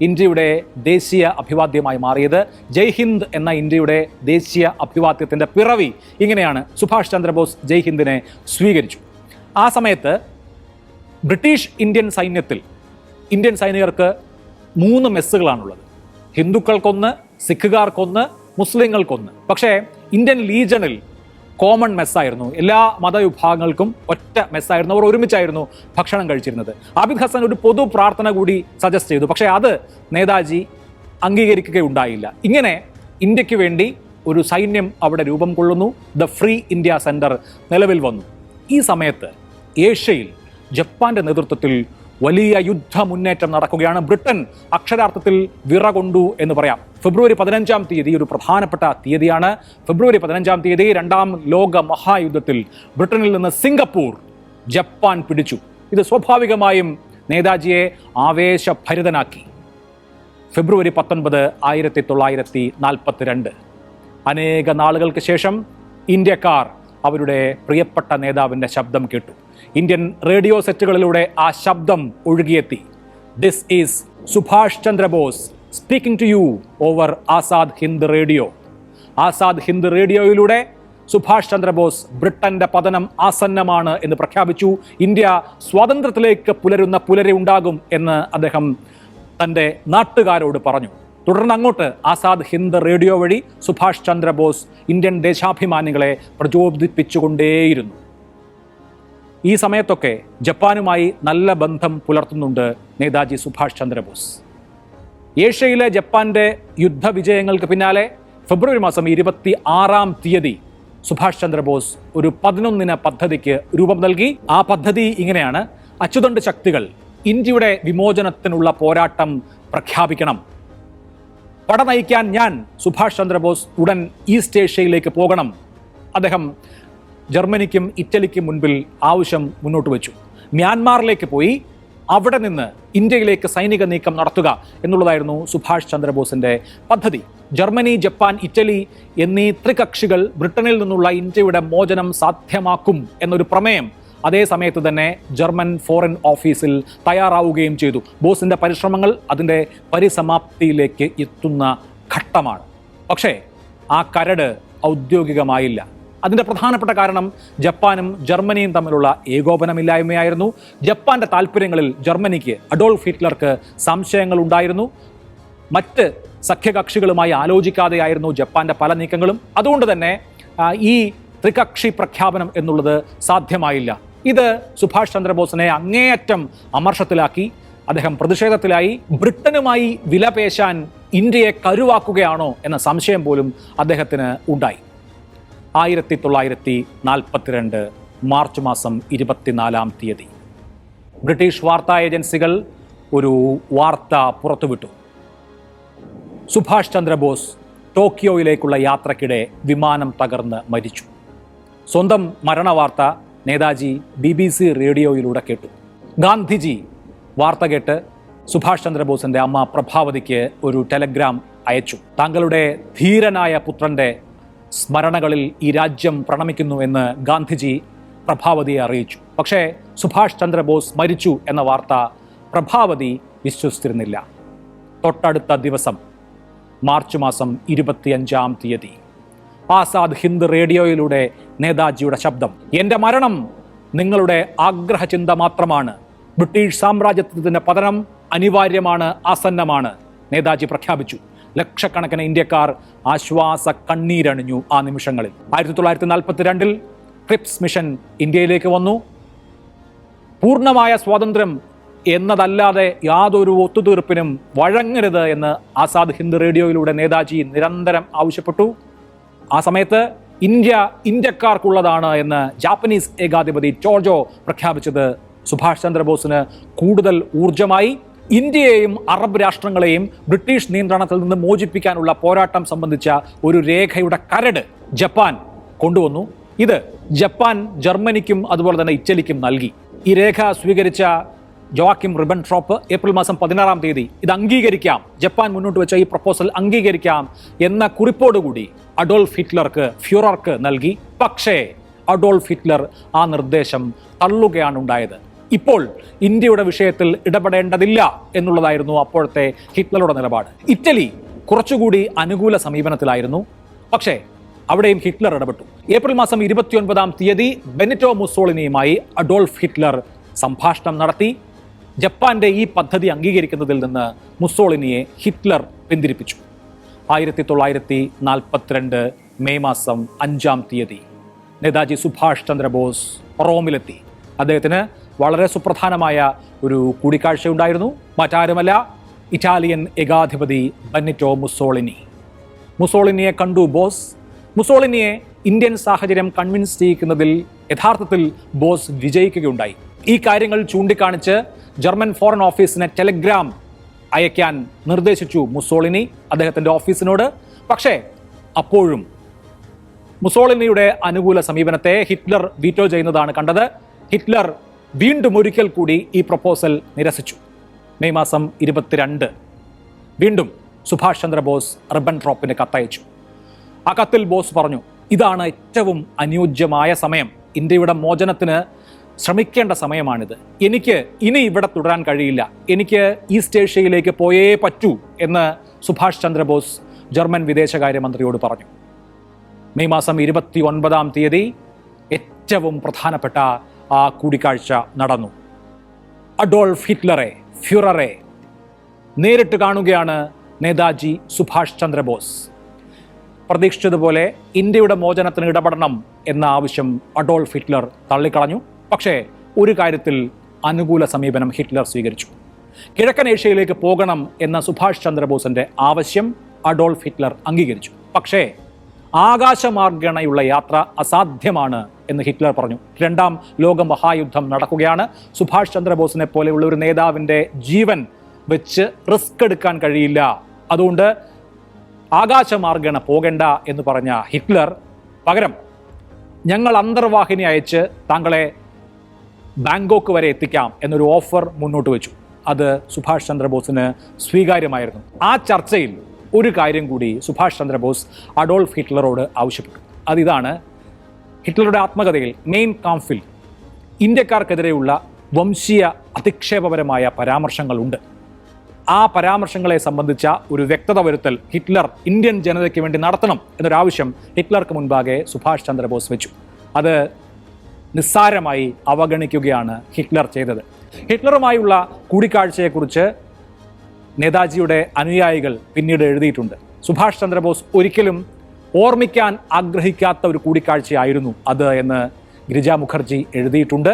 ഇന്ത്യയുടെ ദേശീയ അഭിവാദ്യമായി മാറിയത്. ജയ് ഹിന്ദ് എന്ന ഇന്ത്യയുടെ ദേശീയ അഭിവാദ്യത്തിന്റെ പിറവി ഇങ്ങനെയാണ്. സുഭാഷ് ചന്ദ്രബോസ് ജയ് ഹിന്ദിനെ സ്വീകരിച്ചു. ആ സമയത്ത് ബ്രിട്ടീഷ് ഇന്ത്യൻ സൈന്യത്തിൽ ഇന്ത്യൻ സൈനികർക്ക് 3 മെസ്സുകളാണുള്ളത്. ഹിന്ദുക്കൾക്കൊന്ന്, സിഖുകാർക്കൊന്ന്, മുസ്ലിങ്ങൾക്കൊന്ന്. പക്ഷേ ഇന്ത്യൻ ലീജണിൽ കോമൺ മെസ്സായിരുന്നു. എല്ലാ മതവിഭാഗങ്ങൾക്കും ഒറ്റ മെസ്സായിരുന്നു. അവർ ഒരുമിച്ചായിരുന്നു ഭക്ഷണം കഴിച്ചിരുന്നത്. ആബിദ് ഹസൻ ഒരു പൊതു പ്രാർത്ഥന കൂടി സജസ്റ്റ് ചെയ്തു. പക്ഷേ അത് നേതാജി അംഗീകരിക്കുകയുണ്ടായില്ല. ഇങ്ങനെ ഇന്ത്യക്ക് വേണ്ടി ഒരു സൈന്യം അവിടെ രൂപം കൊള്ളുന്നു. ദ ഫ്രീ ഇന്ത്യ സെന്റർ നിലവിൽ വന്നു. ഈ സമയത്ത് ഏഷ്യയിൽ ജപ്പാന്റെ നേതൃത്വത്തിൽ വലിയ യുദ്ധ മുന്നേറ്റം നടക്കുകയാണ്. ബ്രിട്ടൻ അക്ഷരാർത്ഥത്തിൽ വിറകൊണ്ടു എന്ന് പറയാം. ഫെബ്രുവരി 15-ാം തീയതി ഒരു പ്രധാനപ്പെട്ട തീയതിയാണ്. ഫെബ്രുവരി 15-ാം തീയതി 2ാം ലോക മഹായുദ്ധത്തിൽ ബ്രിട്ടനിൽ നിന്ന് സിംഗപ്പൂർ ജപ്പാൻ പിടിച്ചു. ഇത് സ്വാഭാവികമായും നേതാജിയെ ആവേശഭരിതനാക്കി. ഫെബ്രുവരി 19, 1942. അനേക നാളുകൾക്ക് ശേഷം ഇന്ത്യക്കാർ അവരുടെ പ്രിയപ്പെട്ട നേതാവിൻ്റെ ശബ്ദം കേട്ടു. ഇന്ത്യൻ റേഡിയോ സെറ്റുകളിലൂടെ ആ ശബ്ദം ഒഴുകിയെത്തി. This is Subhash Chandra Bose speaking to you over Azad Hind radio. Azad Hind റേഡിയോയിലൂടെ സുഭാഷ് ചന്ദ്രബോസ് ബ്രിട്ടന്റെ പതനം ആസന്നമാണ് എന്ന് പ്രഖ്യാപിച്ചു. ഇന്ത്യ സ്വാതന്ത്ര്യത്തിലേക്ക് പുലരുന്ന പുലരി ഉണ്ടാകും എന്ന് അദ്ദേഹം തൻ്റെ നാട്ടുകാരോട് പറഞ്ഞു. തുടർന്ന് അങ്ങോട്ട് ആസാദ് ഹിന്ദ് റേഡിയോ വഴി സുഭാഷ് ചന്ദ്രബോസ് ഇന്ത്യൻ ദേശാഭിമാനികളെ പ്രചോദിപ്പിച്ചുകൊണ്ടേയിരുന്നു. ഈ സമയത്തൊക്കെ ജപ്പാനുമായി നല്ല ബന്ധം പുലർത്തുന്നുണ്ട് നേതാജി സുഭാഷ് ചന്ദ്രബോസ്. ഏഷ്യയിലെ ജപ്പാന്റെ യുദ്ധവിജയങ്ങൾക്ക് പിന്നാലെ ഫെബ്രുവരി മാസം 26-ാം തീയതി സുഭാഷ് ചന്ദ്രബോസ് ഒരു 11 പദ്ധതിക്ക് രൂപം നൽകി. ആ പദ്ധതി ഇങ്ങനെയാണ്: അച്ചുതണ്ട് ശക്തികൾ ഇന്ത്യയുടെ വിമോചനത്തിനുള്ള പോരാട്ടം പ്രഖ്യാപിക്കണം. പട നയിക്കാൻ ഞാൻ സുഭാഷ് ചന്ദ്രബോസ് ഉടൻ ഈസ്റ്റ് ഏഷ്യയിലേക്ക് പോകണം. അദ്ദേഹം ജർമ്മനിക്കും ഇറ്റലിക്കും മുൻപിൽ ആവശ്യം മുന്നോട്ട് വെച്ചു. മ്യാൻമാറിലേക്ക് പോയി അവിടെ നിന്ന് ഇന്ത്യയിലേക്ക് സൈനിക നീക്കം നടത്തുക എന്നുള്ളതായിരുന്നു സുഭാഷ് ചന്ദ്രബോസിന്റെ പദ്ധതി. ജർമ്മനി, ജപ്പാൻ, ഇറ്റലി എന്നീ ത്രികക്ഷികൾ ബ്രിട്ടനിൽ നിന്നുള്ള ഇന്ത്യയുടെ മോചനം സാധ്യമാക്കും എന്നൊരു പ്രമേയം അതേ സമയത്ത് തന്നെ ജർമ്മൻ ഫോറിൻ ഓഫീസിൽ തയ്യാറാവുകയും ചെയ്തു. ബോസിന്റെ പരിശ്രമങ്ങൾ അതിൻ്റെ പരിസമാപ്തിയിലേക്ക് എത്തുന്ന ഘട്ടമാണ്. പക്ഷേ ആ കരട് ഔദ്യോഗികമായില്ല. അതിൻ്റെ പ്രധാനപ്പെട്ട കാരണം ജപ്പാനും ജർമ്മനിയും തമ്മിലുള്ള ഏകോപനമില്ലായ്മയായിരുന്നു. ജപ്പാന്റെ താല്പര്യങ്ങളിൽ ജർമ്മനിക്ക്, അഡോൾഫ് ഹിറ്റ്ലർക്ക് സംശയങ്ങൾ ഉണ്ടായിരുന്നു. മറ്റ് സഖ്യകക്ഷികളുമായി ആലോചിക്കാതെയായിരുന്നു ജപ്പാന്റെ പല നീക്കങ്ങളും. അതുകൊണ്ട് തന്നെ ഈ ത്രികക്ഷി പ്രഖ്യാപനം എന്നുള്ളത് സാധ്യമായില്ല. ഇത് സുഭാഷ് ചന്ദ്രബോസിനെ അങ്ങേയറ്റം അമർഷത്തിലാക്കി. അദ്ദേഹം പ്രതിഷേധത്തിലായി. ബ്രിട്ടനുമായി വിലപേശാൻ ഇന്ത്യയെ കരുവാക്കുകയാണോ എന്ന സംശയം പോലും അദ്ദേഹത്തിന് ഉണ്ടായി. 1942 മാർച്ച് മാസം 24-ാം തീയതി ബ്രിട്ടീഷ് വാർത്താ ഏജൻസികൾ ഒരു വാർത്ത പുറത്തുവിട്ടു. സുഭാഷ് ചന്ദ്രബോസ് ടോക്കിയോയിലേക്കുള്ള യാത്രക്കിടെ വിമാനം തകർന്ന് മരിച്ചു. സ്വന്തം മരണവാർത്ത നേതാജി BBC റേഡിയോയിലൂടെ കേട്ടു. ഗാന്ധിജി വാർത്ത കേട്ട് സുഭാഷ് ചന്ദ്രബോസിന്റെ അമ്മ പ്രഭാവതിക്ക് ഒരു ടെലഗ്രാം അയച്ചു. താങ്കളുടെ ധീരനായ പുത്രന്റെ സ്മരണകളിൽ ഈ രാജ്യം പ്രണമിക്കുന്നു എന്ന് ഗാന്ധിജി പ്രഭാവതിയെ അറിയിച്ചു. പക്ഷേ സുഭാഷ് ചന്ദ്രബോസ് മരിച്ചു എന്ന വാർത്ത പ്രഭാവതി വിശ്വസിച്ചിരുന്നില്ല. തൊട്ടടുത്ത ദിവസം മാർച്ച് മാസം 25-ാം തീയതി ആസാദ് ഹിന്ദ് റേഡിയോയിലൂടെ നേതാജിയുടെ ശബ്ദം. എൻ്റെ മരണം നിങ്ങളുടെ ആഗ്രഹചിന്ത മാത്രമാണ്. ബ്രിട്ടീഷ് സാമ്രാജ്യത്വത്തിന്റെ പതനം അനിവാര്യമാണ്, ആസന്നമാണ്, നേതാജി പ്രഖ്യാപിച്ചു. ലക്ഷക്കണക്കിന് ഇന്ത്യക്കാർ ആശ്വാസ കണ്ണീരണിഞ്ഞു ആ നിമിഷങ്ങളിൽ. 1942 ക്രിപ്സ് മിഷൻ ഇന്ത്യയിലേക്ക് വന്നു. പൂർണ്ണമായ സ്വാതന്ത്ര്യം എന്നതല്ലാതെ യാതൊരു ഒത്തുതീർപ്പിനും വഴങ്ങരുത് എന്ന് ആസാദ് ഹിന്ദ് റേഡിയോയിലൂടെ നേതാജി നിരന്തരം ആവശ്യപ്പെട്ടു. ആ സമയത്ത് ഇന്ത്യക്കാർക്കുള്ളതാണ് എന്ന് ജാപ്പനീസ് ഏകാധിപതി ടോജോ പ്രഖ്യാപിച്ചത് സുഭാഷ് ചന്ദ്രബോസിന് കൂടുതൽ ഊർജമായി. ഇന്ത്യയെയും അറബ് രാഷ്ട്രങ്ങളെയും ബ്രിട്ടീഷ് നിയന്ത്രണത്തിൽ നിന്ന് മോചിപ്പിക്കാനുള്ള പോരാട്ടം സംബന്ധിച്ച ഒരു രേഖയുടെ കരട് ജപ്പാൻ കൊണ്ടുവന്നു. ഇത് ജപ്പാൻ ജർമ്മനിക്കും അതുപോലെ തന്നെ ഇറ്റലിക്കും നൽകി. ഈ രേഖ സ്വീകരിച്ച ജോക്കിം റിബൻട്രോപ്പ് ഏപ്രിൽ മാസം 16-ാം തീയതി ഇത് അംഗീകരിക്കാം, ജപ്പാൻ മുന്നോട്ട് വെച്ച ഈ പ്രപ്പോസൽ അംഗീകരിക്കാം എന്ന കുറിപ്പോടുകൂടി അഡോൾഫ് ഫ്യൂറർക്ക് നൽകി. പക്ഷേ അഡോൾഫ് ഹിറ്റ്ലർ ആ നിർദ്ദേശം തള്ളുകയാണ് ഉണ്ടായത്. ഇപ്പോൾ ഇന്ത്യയുടെ വിഷയത്തിൽ ഇടപെടേണ്ടതില്ല എന്നുള്ളതായിരുന്നു അപ്പോഴത്തെ ഹിറ്റ്ലറുടെ നിലപാട്. ഇറ്റലി കുറച്ചുകൂടി അനുകൂല സമീപനത്തിലായിരുന്നു. പക്ഷേ അവിടെയും ഹിറ്റ്ലർ ഇടപെട്ടു. ഏപ്രിൽ മാസം 29-ാം തീയതി ബെനിറ്റോ മുസോളിനിയുമായി അഡോൾഫ് ഹിറ്റ്ലർ സംഭാഷണം നടത്തി. ജപ്പാന്റെ ഈ പദ്ധതി അംഗീകരിക്കുന്നതിൽ നിന്ന് മുസോളിനിയെ ഹിറ്റ്ലർ പിന്തിരിപ്പിച്ചു. 1942 മെയ് മാസം 5-ാം തീയതി നേതാജി സുഭാഷ് ചന്ദ്രബോസ് റോമിലെത്തി. അദ്ദേഹത്തിന് വളരെ സുപ്രധാനമായ ഒരു കൂടിക്കാഴ്ച ഉണ്ടായിരുന്നു. മറ്റാരുമല്ല, ഇറ്റാലിയൻ ഏകാധിപതി ബെനിറ്റോ മുസോളിനി. മുസോളിനിയെ കണ്ടു ബോസ്. മുസോളിനിയെ ഇന്ത്യൻ സാഹചര്യം കൺവിൻസ് ചെയ്യിക്കുന്നതിൽ യഥാർത്ഥത്തിൽ ബോസ് വിജയിക്കുകയുണ്ടായി. ഈ കാര്യങ്ങൾ ചൂണ്ടിക്കാണിച്ച് ജർമ്മൻ ഫോറിൻ ഓഫീസിന് ടെലിഗ്രാം അയക്കാൻ നിർദ്ദേശിച്ചു മുസോളിനി അദ്ദേഹത്തിൻ്റെ ഓഫീസിനോട്. പക്ഷേ അപ്പോഴും മുസോളിനിയുടെ അനുകൂല സമീപനത്തെ ഹിറ്റ്ലർ വീറ്റോ ചെയ്യുന്നതാണ് കണ്ടത്. ഹിറ്റ്ലർ വീണ്ടും ഒരിക്കൽ കൂടി ഈ പ്രപ്പോസൽ നിരസിച്ചു. മെയ് മാസം 22 വീണ്ടും സുഭാഷ് ചന്ദ്രബോസ് റിബൻട്രോപ്പിന് കത്തയച്ചു. ആ കത്തിൽ ബോസ് പറഞ്ഞു, ഇതാണ് ഏറ്റവും അനുയോജ്യമായ സമയം, ഇന്ത്യയുടെ മോചനത്തിന് ശ്രമിക്കേണ്ട സമയമാണിത്. എനിക്ക് ഇനി ഇവിടെ തുടരാൻ കഴിയില്ല, എനിക്ക് ഈസ്റ്റ് ഏഷ്യയിലേക്ക് പോയേ പറ്റൂ എന്ന് സുഭാഷ് ചന്ദ്രബോസ് ജർമ്മൻ വിദേശകാര്യമന്ത്രിയോട് പറഞ്ഞു. മെയ് മാസം 29-ാം തീയതി ഏറ്റവും പ്രധാനപ്പെട്ട ആ കൂടിക്കാഴ്ച നടന്നു. അഡോൾഫ് ഫ്യൂററെ നേരിട്ട് കാണുകയാണ് നേതാജി സുഭാഷ് ചന്ദ്രബോസ്. പ്രതീക്ഷിച്ചതുപോലെ ഇന്ത്യയുടെ മോചനത്തിന് ഇടപെടണം എന്ന ആവശ്യം അഡോൾഫ് ഹിറ്റ്ലർ തള്ളിക്കളഞ്ഞു. പക്ഷേ ഒരു കാര്യത്തിൽ അനുകൂല സമീപനം ഹിറ്റ്ലർ സ്വീകരിച്ചു. കിഴക്കൻ ഏഷ്യയിലേക്ക് പോകണം എന്ന സുഭാഷ് ചന്ദ്രബോസിന്റെ ആവശ്യം അഡോൾഫ് ഹിറ്റ്ലർ അംഗീകരിച്ചു. പക്ഷേ ആകാശമാർഗണയുള്ള യാത്ര അസാധ്യമാണ് എന്ന് ഹിറ്റ്ലർ പറഞ്ഞു. 2-ാം ലോക മഹായുദ്ധം നടക്കുകയാണ്. സുഭാഷ് ചന്ദ്രബോസിനെ പോലെയുള്ള ഒരു നേതാവിൻ്റെ ജീവൻ വെച്ച് റിസ്ക് എടുക്കാൻ കഴിയില്ല. അതുകൊണ്ട് ആകാശമാർഗണ പോകണ്ട എന്ന് പറഞ്ഞ ഹിറ്റ്ലർ പകരം ഞങ്ങൾ അന്തർവാഹിനി അയച്ച് താങ്കളെ ബാങ്കോക്ക് വരെ എത്തിക്കാം എന്നൊരു ഓഫർ മുന്നോട്ട് വെച്ചു. അത് സുഭാഷ് ചന്ദ്രബോസിന് സ്വീകാര്യമായിരുന്നു. ആ ചർച്ചയിൽ ഒരു കാര്യം കൂടി സുഭാഷ് ചന്ദ്രബോസ് അഡോൾഫ് ഹിറ്റ്ലറോട് ആവശ്യപ്പെട്ടു. അതിതാണ്, ഹിറ്റ്ലറുടെ ആത്മകഥയിൽ മെയിൻ കാംഫിൽ ഇന്ത്യക്കാർക്കെതിരെയുള്ള വംശീയ അധിക്ഷേപപരമായ പരാമർശങ്ങളുണ്ട്. ആ പരാമർശങ്ങളെ സംബന്ധിച്ച ഒരു വ്യക്തത വരുത്തൽ ഹിറ്റ്ലർ ഇന്ത്യൻ ജനതയ്ക്ക് വേണ്ടി നടത്തണം എന്നൊരാവശ്യം ഹിറ്റ്ലർക്ക് മുൻപാകെ സുഭാഷ് ചന്ദ്രബോസ് വെച്ചു. അത് നിസ്സാരമായി അവഗണിക്കുകയാണ് ഹിറ്റ്ലർ ചെയ്തത്. ഹിറ്റ്ലറുമായുള്ള കൂടിക്കാഴ്ചയെക്കുറിച്ച് നേതാജിയുടെ അനുയായികൾ പിന്നീട് എഴുതിയിട്ടുണ്ട്. സുഭാഷ് ചന്ദ്രബോസ് ഒരിക്കലും ഓർമ്മിക്കാൻ ആഗ്രഹിക്കാത്ത ഒരു കൂടിക്കാഴ്ചയായിരുന്നു അത് എന്ന് ഗിരിജ മുഖർജി എഴുതിയിട്ടുണ്ട്.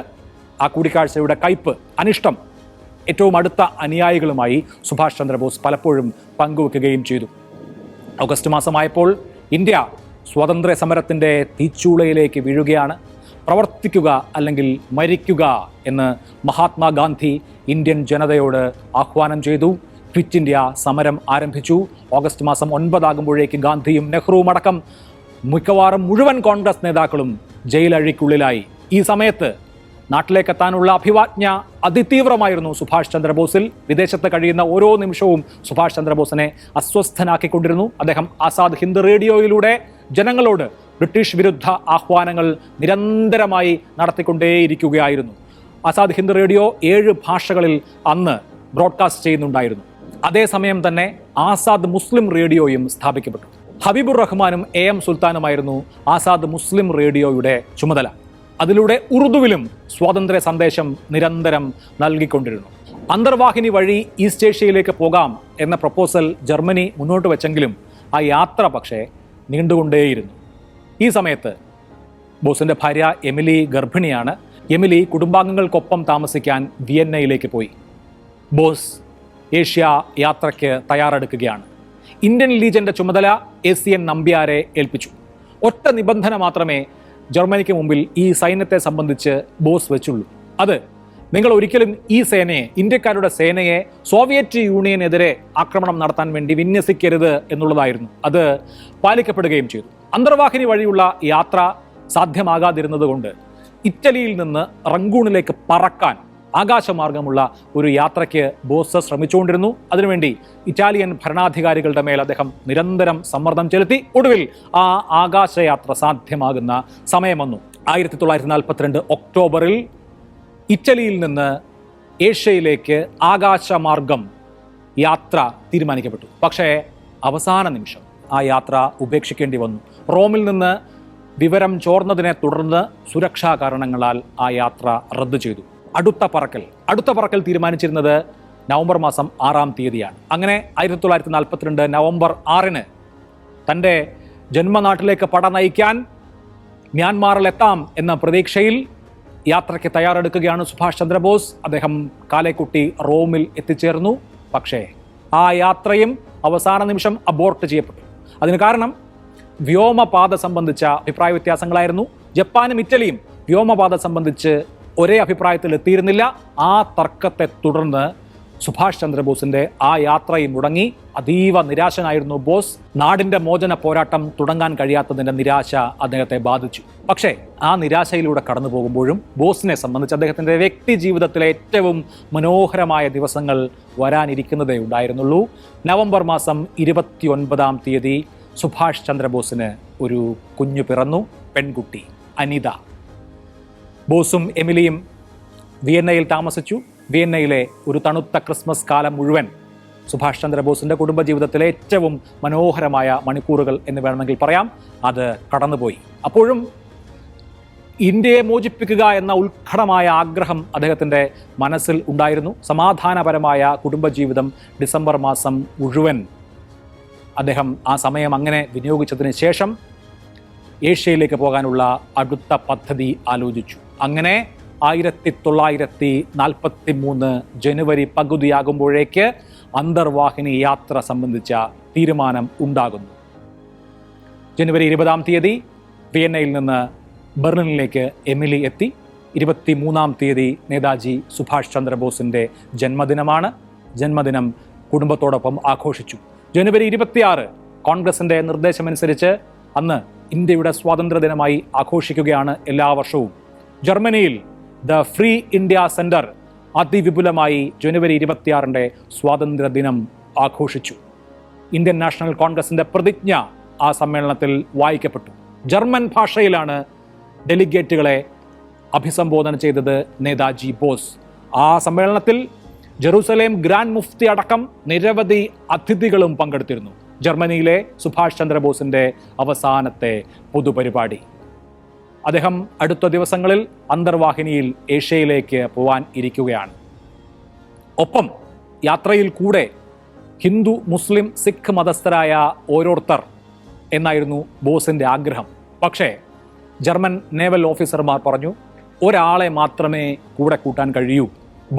ആ കൂടിക്കാഴ്ചയുടെ കയ്പ്, അനിഷ്ടം ഏറ്റവും അടുത്ത അനുയായികളുമായി സുഭാഷ് ചന്ദ്രബോസ് പലപ്പോഴും പങ്കുവെക്കുകയും ചെയ്തു. ഓഗസ്റ്റ് മാസമായപ്പോൾ ഇന്ത്യ സ്വാതന്ത്ര്യ സമരത്തിൻ്റെ തീച്ചൂളയിലേക്ക് വീഴുകയാണ്. പ്രവർത്തിക്കുക അല്ലെങ്കിൽ മരിക്കുക എന്ന് മഹാത്മാഗാന്ധി ഇന്ത്യൻ ജനതയോട് ആഹ്വാനം ചെയ്തു. ക്വിറ്റ് ഇന്ത്യ സമരം ആരംഭിച്ചു. ഓഗസ്റ്റ് മാസം 9 ആകുമ്പോഴേക്ക് ഗാന്ധിയും നെഹ്റുവും അടക്കം മിക്കവാറും മുഴുവൻ കോൺഗ്രസ് നേതാക്കളും ജയിലഴിക്കുള്ളിലായി. ഈ സമയത്ത് നാട്ടിലേക്കെത്താനുള്ള അഭിവാജ്ഞ അതിതീവ്രമായിരുന്നു സുഭാഷ് ചന്ദ്രബോസിൽ. വിദേശത്ത് കഴിയുന്ന ഓരോ നിമിഷവും സുഭാഷ് ചന്ദ്രബോസിനെ അസ്വസ്ഥനാക്കിക്കൊണ്ടിരുന്നു. അദ്ദേഹം ആസാദ് ഹിന്ദ് റേഡിയോയിലൂടെ ജനങ്ങളോട് ബ്രിട്ടീഷ് വിരുദ്ധ ആഹ്വാനങ്ങൾ നിരന്തരമായി നടത്തിക്കൊണ്ടേയിരിക്കുകയായിരുന്നു. ആസാദ് ഹിന്ദ് റേഡിയോ 7 ഭാഷകളിൽ അന്ന് ബ്രോഡ്കാസ്റ്റ് ചെയ്യുന്നുണ്ടായിരുന്നു. അതേസമയം തന്നെ ആസാദ് മുസ്ലിം റേഡിയോയും സ്ഥാപിക്കപ്പെട്ടു. ഹബീബുർ റഹ്മാനും AM സുൽത്താനുമായിരുന്നു ആസാദ് മുസ്ലിം റേഡിയോയുടെ ചുമതല. അതിലൂടെ ഉറുദുവിലും സ്വാതന്ത്ര്യ സന്ദേശം നിരന്തരം നൽകിക്കൊണ്ടിരുന്നു. അന്തർവാഹിനി വഴി ഈസ്റ്റ് ഏഷ്യയിലേക്ക് പോകാം എന്ന പ്രപ്പോസൽ ജർമ്മനി മുന്നോട്ട് വെച്ചെങ്കിലും ആ യാത്ര പക്ഷേ നീണ്ടുകൊണ്ടേയിരുന്നു. ഈ സമയത്ത് ബോസിന്റെ ഭാര്യ എമിലി ഗർഭിണിയാണ്. എമിലി കുടുംബാംഗങ്ങൾക്കൊപ്പം താമസിക്കാൻ വിയന്നയിലേക്ക് പോയി. ബോസ് ഏഷ്യ യാത്രയ്ക്ക് തയ്യാറെടുക്കുകയാണ്. ഇന്ത്യൻ ലീജന്റെ ചുമതല ACN നമ്പ്യാരെ ഏൽപ്പിച്ചു. ഒറ്റ നിബന്ധന മാത്രമേ ജർമ്മനിക്ക് മുമ്പിൽ ഈ സൈന്യത്തെ സംബന്ധിച്ച് ബോസ് വെച്ചുള്ളൂ. അത് നിങ്ങൾ ഒരിക്കലും ഈ സേനയെ, ഇന്ത്യക്കാരുടെ സേനയെ സോവിയറ്റ് യൂണിയനെതിരെ ആക്രമണം നടത്താൻ വേണ്ടി വിന്യസിക്കരുത് എന്നുള്ളതായിരുന്നു. അത് പാലിക്കപ്പെടുകയും ചെയ്തു. അന്തർവാഹിനി വഴിയുള്ള യാത്ര സാധ്യമാകാതിരുന്നത് കൊണ്ട് ഇറ്റലിയിൽ നിന്ന് റങ്കൂണിലേക്ക് പറക്കാൻ ആകാശമാർഗമുള്ള ഒരു യാത്രയ്ക്ക് ബോസ് ശ്രമിച്ചുകൊണ്ടിരുന്നു. അതിനുവേണ്ടി ഇറ്റാലിയൻ ഭരണാധികാരികളുടെ മേൽ അദ്ദേഹം നിരന്തരം സമ്മർദ്ദം ചെലുത്തി. ഒടുവിൽ ആ ആകാശയാത്ര സാധ്യമാകുന്ന സമയം വന്നു. 1942 ഒക്ടോബറിൽ ഇറ്റലിയിൽ നിന്ന് ഏഷ്യയിലേക്ക് ആകാശമാർഗം യാത്ര തീരുമാനിക്കപ്പെട്ടു. പക്ഷേ അവസാന നിമിഷം ആ യാത്ര ഉപേക്ഷിക്കേണ്ടി വന്നു. റോമിൽ നിന്ന് വിവരം ചോർന്നതിനെ തുടർന്ന് സുരക്ഷാ കാരണങ്ങളാൽ ആ യാത്ര റദ്ദു ചെയ്തു. അടുത്ത പറക്കൽ തീരുമാനിച്ചിരുന്നത് നവംബർ മാസം 6-ാം തീയതിയാണ്. അങ്ങനെ 1942 നവംബർ 6-ന് തൻ്റെ ജന്മനാട്ടിലേക്ക് പട നയിക്കാൻ മ്യാൻമാറിലെത്താം എന്ന പ്രതീക്ഷയിൽ യാത്രയ്ക്ക് തയ്യാറെടുക്കുകയാണ് സുഭാഷ് ചന്ദ്രബോസ്. അദ്ദേഹം കാലേക്കുട്ടി റോമിൽ എത്തിച്ചേർന്നു. പക്ഷേ ആ യാത്രയും അവസാന നിമിഷം അബോർട്ട് ചെയ്യപ്പെട്ടു. അതിന് കാരണം വ്യോമപാത സംബന്ധിച്ച അഭിപ്രായ വ്യത്യാസങ്ങളായിരുന്നു. ജപ്പാനും ഇറ്റലിയും വ്യോമപാത സംബന്ധിച്ച് ഒരേ അഭിപ്രായത്തിൽ എത്തിയിരുന്നില്ല. ആ തർക്കത്തെ തുടർന്ന് സുഭാഷ് ചന്ദ്രബോസിന്റെ ആ യാത്രയും മുടങ്ങി. അതീവ നിരാശനായിരുന്നു ബോസ്. നാടിന്റെ മോചന പോരാട്ടം തുടങ്ങാൻ കഴിയാത്തതിന്റെ നിരാശ അദ്ദേഹത്തെ ബാധിച്ചു. പക്ഷേ ആ നിരാശയിലൂടെ കടന്നു പോകുമ്പോഴും ബോസിനെ സംബന്ധിച്ച് അദ്ദേഹത്തിന്റെ വ്യക്തി ജീവിതത്തിലെ ഏറ്റവും മനോഹരമായ ദിവസങ്ങൾ വരാനിരിക്കുന്നതേ ഉണ്ടായിരുന്നുള്ളൂ. നവംബർ മാസം 29-ാം തീയതി സുഭാഷ് ചന്ദ്രബോസിന് ഒരു കുഞ്ഞു പിറന്നു. പെൺകുട്ടി അനിത. ബോസും എമിലിയും വിയന്നയിൽ താമസിച്ചു. വിയന്നയിലെ ഒരു തണുത്ത ക്രിസ്മസ് കാലം മുഴുവൻ സുഭാഷ് ചന്ദ്രബോസിന്റെ കുടുംബജീവിതത്തിലെ ഏറ്റവും മനോഹരമായ മണിക്കൂറുകൾ എന്ന് വേണമെങ്കിൽ പറയാം. അത് കടന്നുപോയി. അപ്പോഴും ഇന്ത്യയെ മോചിപ്പിക്കുക എന്ന ഉത്കടമായ ആഗ്രഹം അദ്ദേഹത്തിൻ്റെ മനസ്സിൽ ഉണ്ടായിരുന്നു. സമാധാനപരമായ കുടുംബജീവിതം ഡിസംബർ മാസം മുഴുവൻ അദ്ദേഹം ആ സമയം അങ്ങനെ വിനിയോഗിച്ചതിന് ശേഷം ഏഷ്യയിലേക്ക് പോകാനുള്ള അടുത്ത പദ്ധതി ആലോചിച്ചു. അങ്ങനെ 1943 ജനുവരി പകുതിയാകുമ്പോഴേക്ക് അന്തർവാഹിനി യാത്ര സംബന്ധിച്ച തീരുമാനം ഉണ്ടാകുന്നു. ജനുവരി 20-ാം തീയതി വിയന്നയിൽ നിന്ന് ബെർലിനിലേക്ക് എമിലി എത്തി. 23-ാം തീയതി നേതാജി സുഭാഷ് ചന്ദ്രബോസിന്റെ ജന്മദിനമാണ്. ജന്മദിനം കുടുംബത്തോടൊപ്പം ആഘോഷിച്ചു. ജനുവരി 26 കോൺഗ്രസിന്റെ നിർദ്ദേശമനുസരിച്ച് അന്ന് ഇന്ത്യയുടെ സ്വാതന്ത്ര്യ ദിനമായി ആഘോഷിക്കുകയാണ് എല്ലാ വർഷവും. ജർമ്മനിയിൽ ദ ഫ്രീ ഇന്ത്യ സെന്റർ അതിവിപുലമായി ജനുവരി 26-ന്റെ സ്വാതന്ത്ര്യ ദിനം ആഘോഷിച്ചു. ഇന്ത്യൻ നാഷണൽ കോൺഗ്രസിന്റെ പ്രതിജ്ഞ ആ സമ്മേളനത്തിൽ വായിക്കപ്പെട്ടു. ജർമ്മൻ ഭാഷയിലാണ് ഡെലിഗേറ്റുകളെ അഭിസംബോധന ചെയ്തത് നേതാജി ബോസ്. ആ സമ്മേളനത്തിൽ ജെറൂസലേം ഗ്രാൻഡ് മുഫ്തി അടക്കം നിരവധി അതിഥികളും പങ്കെടുത്തിരുന്നു. ജർമ്മനിയിലെ സുഭാഷ് ചന്ദ്രബോസിന്റെ അവസാനത്തെ പൊതുപരിപാടി. അദ്ദേഹം അടുത്ത ദിവസങ്ങളിൽ അന്തർവാഹിനിയിൽ ഏഷ്യയിലേക്ക് പോവാൻ ഇരിക്കുകയാണ്. ഒപ്പം യാത്രയിൽ കൂടെ ഹിന്ദു, മുസ്ലിം, സിഖ് മതസ്ഥരായ ഓരോരുത്തർ എന്നായിരുന്നു ബോസിന്റെ ആഗ്രഹം. പക്ഷേ ജർമ്മൻ നേവൽ ഓഫീസർമാർ പറഞ്ഞു, ഒരാളെ മാത്രമേ കൂടെ കൂട്ടാൻ കഴിയൂ.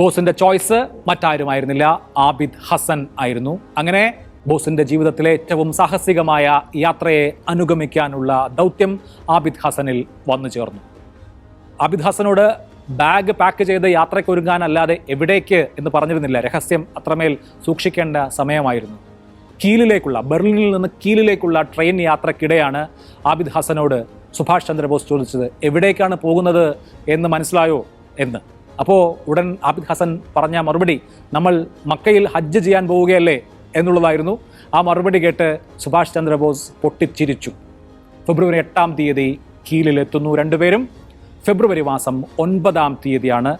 ബോസിന്റെ ചോയ്സ് മറ്റാരുമായിരുന്നില്ല, ആബിദ് ഹസൻ ആയിരുന്നു. അങ്ങനെ ബോസിന്റെ ജീവിതത്തിലെ ഏറ്റവും സാഹസികമായ യാത്രയെ അനുഗമിക്കാനുള്ള ദൗത്യം ആബിദ് ഹസനിൽ വന്നു ചേർന്നു. ആബിദ് ഹസനോട് ബാഗ് പാക്ക് ചെയ്ത് യാത്രയ്ക്ക് ഒരുങ്ങാനല്ലാതെ എവിടേക്ക് എന്ന് പറഞ്ഞിരുന്നില്ല. രഹസ്യം അത്രമേൽ സൂക്ഷിക്കേണ്ട സമയമായിരുന്നു. ബെർലിനിൽ നിന്ന് കീലിലേക്കുള്ള ട്രെയിൻ യാത്രക്കിടെയാണ് ആബിദ് ഹസനോട് സുഭാഷ് ചന്ദ്രബോസ് ചോദിച്ചത്, എവിടേക്കാണ് പോകുന്നത് എന്ന് മനസ്സിലായോ എന്ന്. അപ്പോൾ ഉടൻ ആബിദ് ഹസൻ പറഞ്ഞ മറുപടി, നമ്മൾ മക്കയിൽ ഹജ്ജ് ചെയ്യാൻ പോവുകയല്ലേ എന്നുള്ളതായിരുന്നു. ആ മറുപടി കേട്ട് സുഭാഷ് ചന്ദ്രബോസ് പൊട്ടിച്ചിരിച്ചു. ഫെബ്രുവരി 8-ാം തീയതി കീലിലെത്തുന്നു രണ്ടുപേരും. ഫെബ്രുവരി മാസം 9-ാം തീയതിയാണ്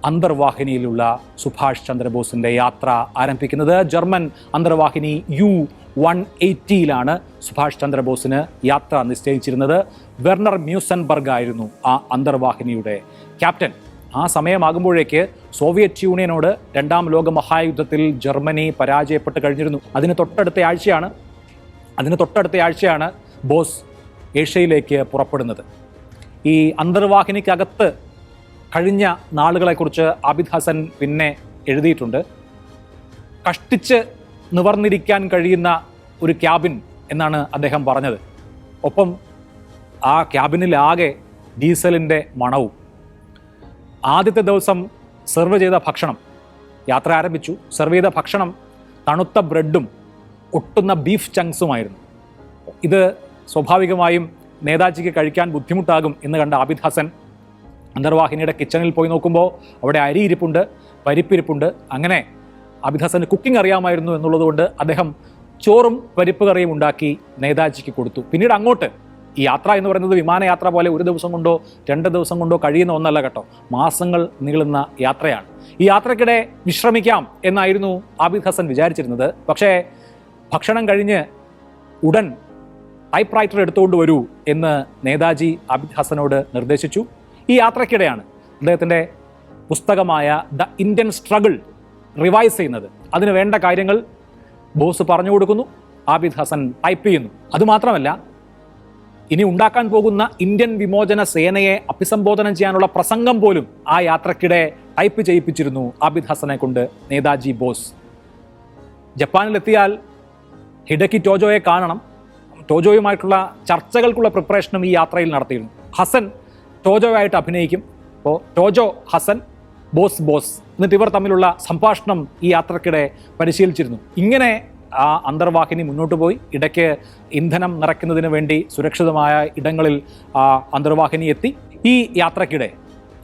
അന്തർവാഹിനിയിലുള്ള സുഭാഷ് ചന്ദ്രബോസിൻ്റെ യാത്ര ആരംഭിക്കുന്നത്. ജർമ്മൻ അന്തർവാഹിനി U-180 സുഭാഷ് ചന്ദ്രബോസിന് യാത്ര നിശ്ചയിച്ചിരുന്നത്. വെർണർ മ്യൂസൻബർഗ് ആയിരുന്നു ആ അന്തർവാഹിനിയുടെ ക്യാപ്റ്റൻ. ആ സമയമാകുമ്പോഴേക്ക് സോവിയറ്റ് യൂണിയനോട് രണ്ടാം ലോക മഹായുദ്ധത്തിൽ ജർമ്മനി പരാജയപ്പെട്ട് കഴിഞ്ഞിരുന്നു. അതിന് തൊട്ടടുത്ത ആഴ്ചയാണ് ബോസ് ഏഷ്യയിലേക്ക് പുറപ്പെടുന്നത്. ഈ അന്തർവാഹിനിക്കകത്ത് കഴിഞ്ഞ നാളുകളെക്കുറിച്ച് ആബിദ് ഹസൻ പിന്നെ എഴുതിയിട്ടുണ്ട്. കഷ്ടിച്ച് നിവർന്നിരിക്കാൻ കഴിയുന്ന ഒരു ക്യാബിൻ എന്നാണ് അദ്ദേഹം പറഞ്ഞത്. ഒപ്പം ആ ക്യാബിനിലാകെ ഡീസലിൻ്റെ മണവും. ആദ്യത്തെ ദിവസം സെർവ് ചെയ്ത ഭക്ഷണം, യാത്ര ആരംഭിച്ചു, സെർവ് ചെയ്ത ഭക്ഷണം തണുത്ത ബ്രെഡും ഒട്ടുന്ന ബീഫ് ചങ്ക്സുമായിരുന്നു. ഇത് സ്വാഭാവികമായും നേതാജിക്ക് കഴിക്കാൻ ബുദ്ധിമുട്ടാകും എന്ന് കണ്ട ആബിദ് ഹസൻ അന്തർവാഹിനിയുടെ കിച്ചണിൽ പോയി നോക്കുമ്പോൾ അവിടെ അരിയിരിപ്പുണ്ട്, പരിപ്പിരിപ്പുണ്ട്. അങ്ങനെ ആബിദ് ഹസന് കുക്കിംഗ് അറിയാമായിരുന്നു എന്നുള്ളതുകൊണ്ട് അദ്ദേഹം ചോറും പരിപ്പ് കറിയും ഉണ്ടാക്കി നേതാജിക്ക് കൊടുത്തു. പിന്നീട് അങ്ങോട്ട് ഈ യാത്ര എന്ന് പറയുന്നത് വിമാനയാത്ര പോലെ ഒരു ദിവസം കൊണ്ടോ 2 ദിവസം കൊണ്ടോ കഴിയുന്ന ഒന്നല്ല കേട്ടോ, മാസങ്ങൾ നീളുന്ന യാത്രയാണ്. ഈ യാത്രക്കിടെ വിശ്രമിക്കാം എന്നായിരുന്നു ആബിദ് ഹസൻ വിചാരിച്ചിരുന്നത്. പക്ഷേ ഭക്ഷണം കഴിഞ്ഞ് ഉടൻ ടൈപ്പ് റൈറ്റർ എടുത്തുകൊണ്ട് വരൂ എന്ന് നേതാജി ആബിദ് ഹസനോട് നിർദ്ദേശിച്ചു. ഈ യാത്രക്കിടെയാണ് അദ്ദേഹത്തിൻ്റെ പുസ്തകമായ ദ ഇന്ത്യൻ സ്ട്രഗിൾ റിവൈസ് ചെയ്യുന്നത്. അതിന് വേണ്ട കാര്യങ്ങൾ ബോസ് പറഞ്ഞു കൊടുക്കുന്നു, ആബിദ് ഹസൻ ടൈപ്പ് ചെയ്യുന്നു. അതുമാത്രമല്ല, ഇനി ഉണ്ടാക്കാൻ പോകുന്ന ഇന്ത്യൻ വിമോചന സേനയെ അഭിസംബോധന ചെയ്യാനുള്ള പ്രസംഗം പോലും ആ യാത്രക്കിടെ ടൈപ്പ് ചെയ്യിപ്പിച്ചിരുന്നു ആബിദ് ഹസനെ കൊണ്ട് നേതാജി ബോസ്. ജപ്പാനിലെത്തിയാൽ ഹിഡക്കി ടോജോയെ കാണണം. ടോജോയുമായിട്ടുള്ള ചർച്ചകൾക്കുള്ള പ്രിപ്പറേഷനും ഈ യാത്രയിൽ നടത്തിയിരുന്നു. ഹസൻ ടോജോയായിട്ട് അഭിനയിക്കും. അപ്പോൾ ടോജോ ഹസൻ, ബോസ് എന്നിട്ട് ഇവർ തമ്മിലുള്ള സംഭാഷണം ഈ യാത്രക്കിടെ പരിശീലിച്ചിരുന്നു. ഇങ്ങനെ ആ അന്തർവാഹിനി മുന്നോട്ട് പോയി. ഇടയ്ക്ക് ഇന്ധനം നിറയ്ക്കുന്നതിന് വേണ്ടി സുരക്ഷിതമായ ഇടങ്ങളിൽ ആ അന്തർവാഹിനി എത്തി. ഈ യാത്രക്കിടെ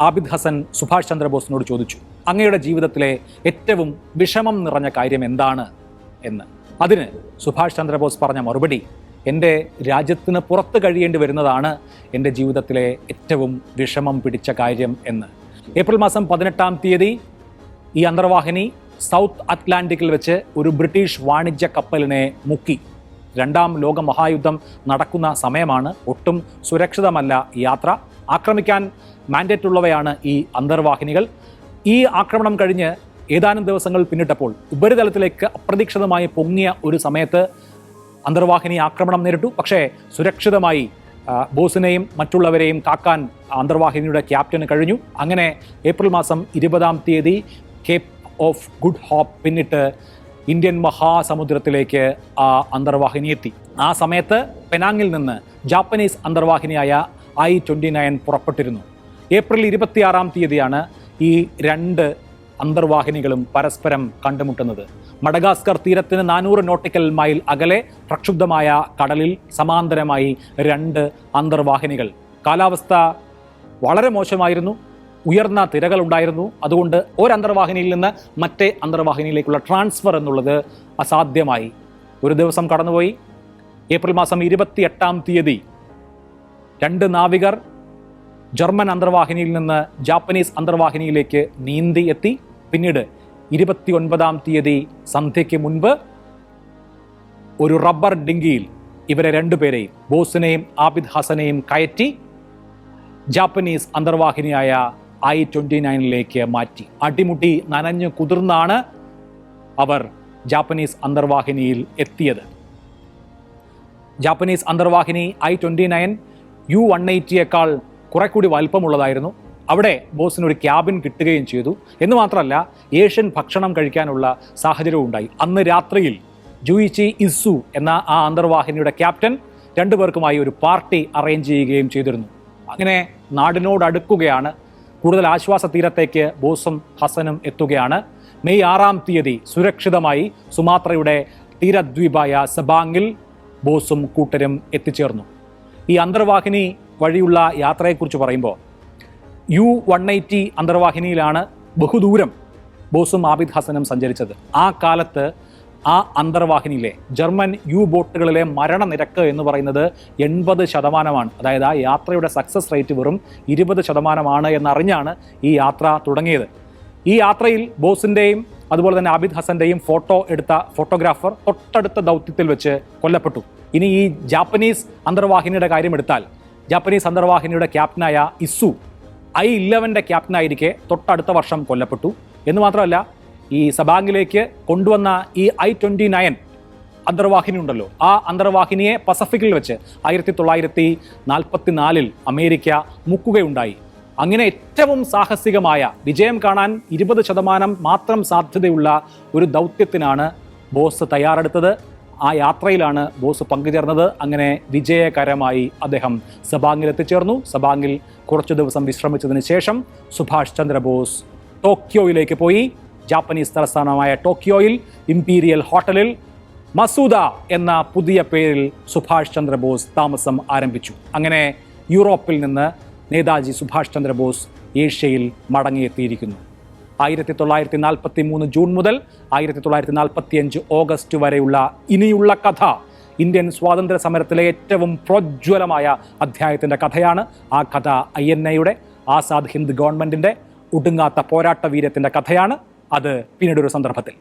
ആബിദ് ഹസൻ സുഭാഷ് ചന്ദ്രബോസിനോട് ചോദിച്ചു, അങ്ങയുടെ ജീവിതത്തിലെ ഏറ്റവും വിഷമം നിറഞ്ഞ കാര്യം എന്താണ് എന്ന്. അതിന് സുഭാഷ് ചന്ദ്രബോസ് പറഞ്ഞ മറുപടി, എൻ്റെ രാജ്യത്തിന് പുറത്ത് കഴിയേണ്ടി വരുന്നതാണ് എൻ്റെ ജീവിതത്തിലെ ഏറ്റവും വിഷമം പിടിച്ച കാര്യം എന്ന്. ഏപ്രിൽ മാസം 18 ഈ അന്തർവാഹിനി സൗത്ത് അറ്റ്ലാന്റിക്കിൽ വെച്ച് ഒരു ബ്രിട്ടീഷ് വാണിജ്യ കപ്പലിനെ മുക്കി. രണ്ടാം ലോക മഹായുദ്ധം നടക്കുന്ന സമയമാണ്. ഒട്ടും സുരക്ഷിതമല്ല യാത്ര. ആക്രമിക്കാൻ മാൻഡേറ്റ് ഉള്ളവയാണ് ഈ അന്തർവാഹിനികൾ. ഈ ആക്രമണം കഴിഞ്ഞ് ഏതാനും ദിവസങ്ങൾ പിന്നിട്ടപ്പോൾ ഉപരിതലത്തിലേക്ക് അപ്രതീക്ഷിതമായി പൊങ്ങിയ ഒരു സമയത്ത് അന്തർവാഹിനി ആക്രമണം നേരിട്ടു. പക്ഷേ സുരക്ഷിതമായി ബോസിനെയും മറ്റുള്ളവരെയും കാക്കാൻ അന്തർവാഹിനിയുടെ ക്യാപ്റ്റന് കഴിഞ്ഞു. അങ്ങനെ ഏപ്രിൽ മാസം 20 കേപ്പ് ഓഫ് ഗുഡ് ഹോപ്പ് പിന്നിട്ട് ഇന്ത്യൻ മഹാസമുദ്രത്തിലേക്ക് ആ അന്തർവാഹിനി എത്തി. ആ സമയത്ത് പെനാങ്ങിൽ നിന്ന് ജാപ്പനീസ് അന്തർവാഹിനിയായ I-29 പുറപ്പെട്ടിരുന്നു. ഏപ്രിൽ 26 ഈ 2 അന്തർവാഹിനികളും പരസ്പരം കണ്ടുമുട്ടുന്നത്. മഡഗാസ്കർ തീരത്തിന് 400 നോട്ടിക്കൽ മൈൽ അകലെ പ്രക്ഷുബ്ധമായ കടലിൽ സമാന്തരമായി 2 അന്തർവാഹിനികൾ. കാലാവസ്ഥ വളരെ മോശമായിരുന്നു, ഉയർന്ന തിരകൾ ഉണ്ടായിരുന്നു. അതുകൊണ്ട് ഒരു അന്തർവാഹിനിയിൽ നിന്ന് മറ്റേ അന്തർവാഹിനിയിലേക്കുള്ള ട്രാൻസ്ഫർ എന്നുള്ളത് അസാധ്യമായി. ഒരു ദിവസം കടന്നുപോയി. ഏപ്രിൽ മാസം 28 2 നാവികർ ജർമ്മൻ അന്തർവാഹിനിയിൽ നിന്ന് ജാപ്പനീസ് അന്തർവാഹിനിയിലേക്ക് നീന്തി എത്തി. പിന്നീട് 29 സന്ധ്യയ്ക്ക് മുൻപ് ഒരു റബ്ബർ ഡിങ്കിയിൽ ഇവരെ 2 പേരെയും, ബോസിനെയും ആബിദ് ഹസനെയും കയറ്റി ജാപ്പനീസ് അന്തർവാഹിനിയായ I-29 മാറ്റി. അടിമുടി നനഞ്ഞു കുതിർന്നാണ് അവർ ജാപ്പനീസ് അന്തർവാഹിനിയിൽ എത്തിയത്. ജാപ്പനീസ് അന്തർവാഹിനി I-29 U-180 കുറെ കൂടി വലിപ്പമുള്ളതായിരുന്നു. അവിടെ ബോസിനൊരു ക്യാബിൻ കിട്ടുകയും ചെയ്തു. എന്ന് മാത്രമല്ല, ഏഷ്യൻ ഭക്ഷണം കഴിക്കാനുള്ള സാഹചര്യവും ഉണ്ടായി. അന്ന് രാത്രിയിൽ ജൂയിച്ചി ഇസു എന്ന ആ അന്തർവാഹിനിയുടെ ക്യാപ്റ്റൻ 2 പേർക്കുമായി ഒരു പാർട്ടി അറേഞ്ച് ചെയ്യുകയും ചെയ്തിരുന്നു. അങ്ങനെ നാടിനോടടുക്കുകയാണ്. കൂടുതൽ ആശ്വാസ തീരത്തേക്ക് ബോസും ഹസനും എത്തുകയാണ്. മെയ് 6 സുരക്ഷിതമായി സുമാത്രയുടെ തീരദ്വീപായ സബാങ്ങിൽ ബോസും കൂട്ടരും എത്തിച്ചേർന്നു. ഈ അന്തർവാഹിനി വഴിയുള്ള യാത്രയെക്കുറിച്ച് പറയുമ്പോൾ U-180 അന്തർവാഹിനിയിലാണ് ബഹുദൂരം ബോസും ആബിദ് ഹസനും സഞ്ചരിച്ചത്. ആ കാലത്ത് ആ അന്തർവാഹിനിയിലെ ജർമ്മൻ ബോട്ടുകളിലെ മരണനിരക്ക് എന്ന് പറയുന്നത് 80%. അതായത് ആ യാത്രയുടെ സക്സസ് റേറ്റ് വെറും 20% എന്നറിഞ്ഞാണ് ഈ യാത്ര തുടങ്ങിയത്. ഈ യാത്രയിൽ ബോസിൻ്റെയും അതുപോലെ തന്നെ ആബിദ് ഹസൻ്റെയും ഫോട്ടോ എടുത്ത ഫോട്ടോഗ്രാഫർ തൊട്ടടുത്ത ദൗത്യത്തിൽ വെച്ച് കൊല്ലപ്പെട്ടു. ഇനി ഈ ജാപ്പനീസ് അന്തർവാഹിനിയുടെ കാര്യമെടുത്താൽ, ജാപ്പനീസ് അന്തർവാഹിനിയുടെ ക്യാപ്റ്റനായ ഇസു I-11 ക്യാപ്റ്റനായിരിക്കെ തൊട്ടടുത്ത വർഷം കൊല്ലപ്പെട്ടു. എന്ന് മാത്രമല്ല, ഈ സബാങ്ങിലേക്ക് കൊണ്ടുവന്ന ഈ I-29 അന്തർവാഹിനി ഉണ്ടല്ലോ, ആ അന്തർവാഹിനിയെ പസഫിക്കിൽ വെച്ച് 1944 അമേരിക്ക മുക്കുകയുണ്ടായി. അങ്ങനെ ഏറ്റവും സാഹസികമായ, വിജയം കാണാൻ 20% മാത്രം സാധ്യതയുള്ള ഒരു ദൗത്യത്തിനാണ് ബോസ് തയ്യാറെടുത്തത്. ആ യാത്രയിലാണ് ബോസ് പങ്കുചേർന്നത്. അങ്ങനെ വിജയകരമായി അദ്ദേഹം സബാങ്ങിൽ എത്തിച്ചേർന്നു. സബാങ്ങിൽ കുറച്ചു ദിവസം വിശ്രമിച്ചതിന് ശേഷം സുഭാഷ് ചന്ദ്രബോസ് ടോക്കിയോയിലേക്ക് പോയി. ജാപ്പനീസ് തലസ്ഥാനമായ ടോക്കിയോയിൽ ഇംപീരിയൽ ഹോട്ടലിൽ മസൂദ എന്ന പുതിയ പേരിൽ സുഭാഷ് ചന്ദ്രബോസ് താമസം ആരംഭിച്ചു. അങ്ങനെ യൂറോപ്പിൽ നിന്ന് നേതാജി സുഭാഷ് ചന്ദ്രബോസ് ഏഷ്യയിൽ മടങ്ങിയെത്തിയിരിക്കുന്നു. 1943 ജൂൺ മുതൽ 1945 ഓഗസ്റ്റ് വരെയുള്ള ഇനിയുള്ള കഥ ഇന്ത്യൻ സ്വാതന്ത്ര്യ സമരത്തിലെ ഏറ്റവും പ്രോജ്വലമായ അധ്യായത്തിൻ്റെ കഥയാണ്. ആ കഥ INA-യുടെ, ആസാദ് ഹിന്ദ് ഗവൺമെൻറ്റിൻ്റെ ഒടുങ്ങാത്ത പോരാട്ട വീര്യത്തിൻ്റെ കഥയാണ്. അത് പിന്നീടൊരു സന്ദർഭത്തിൽ.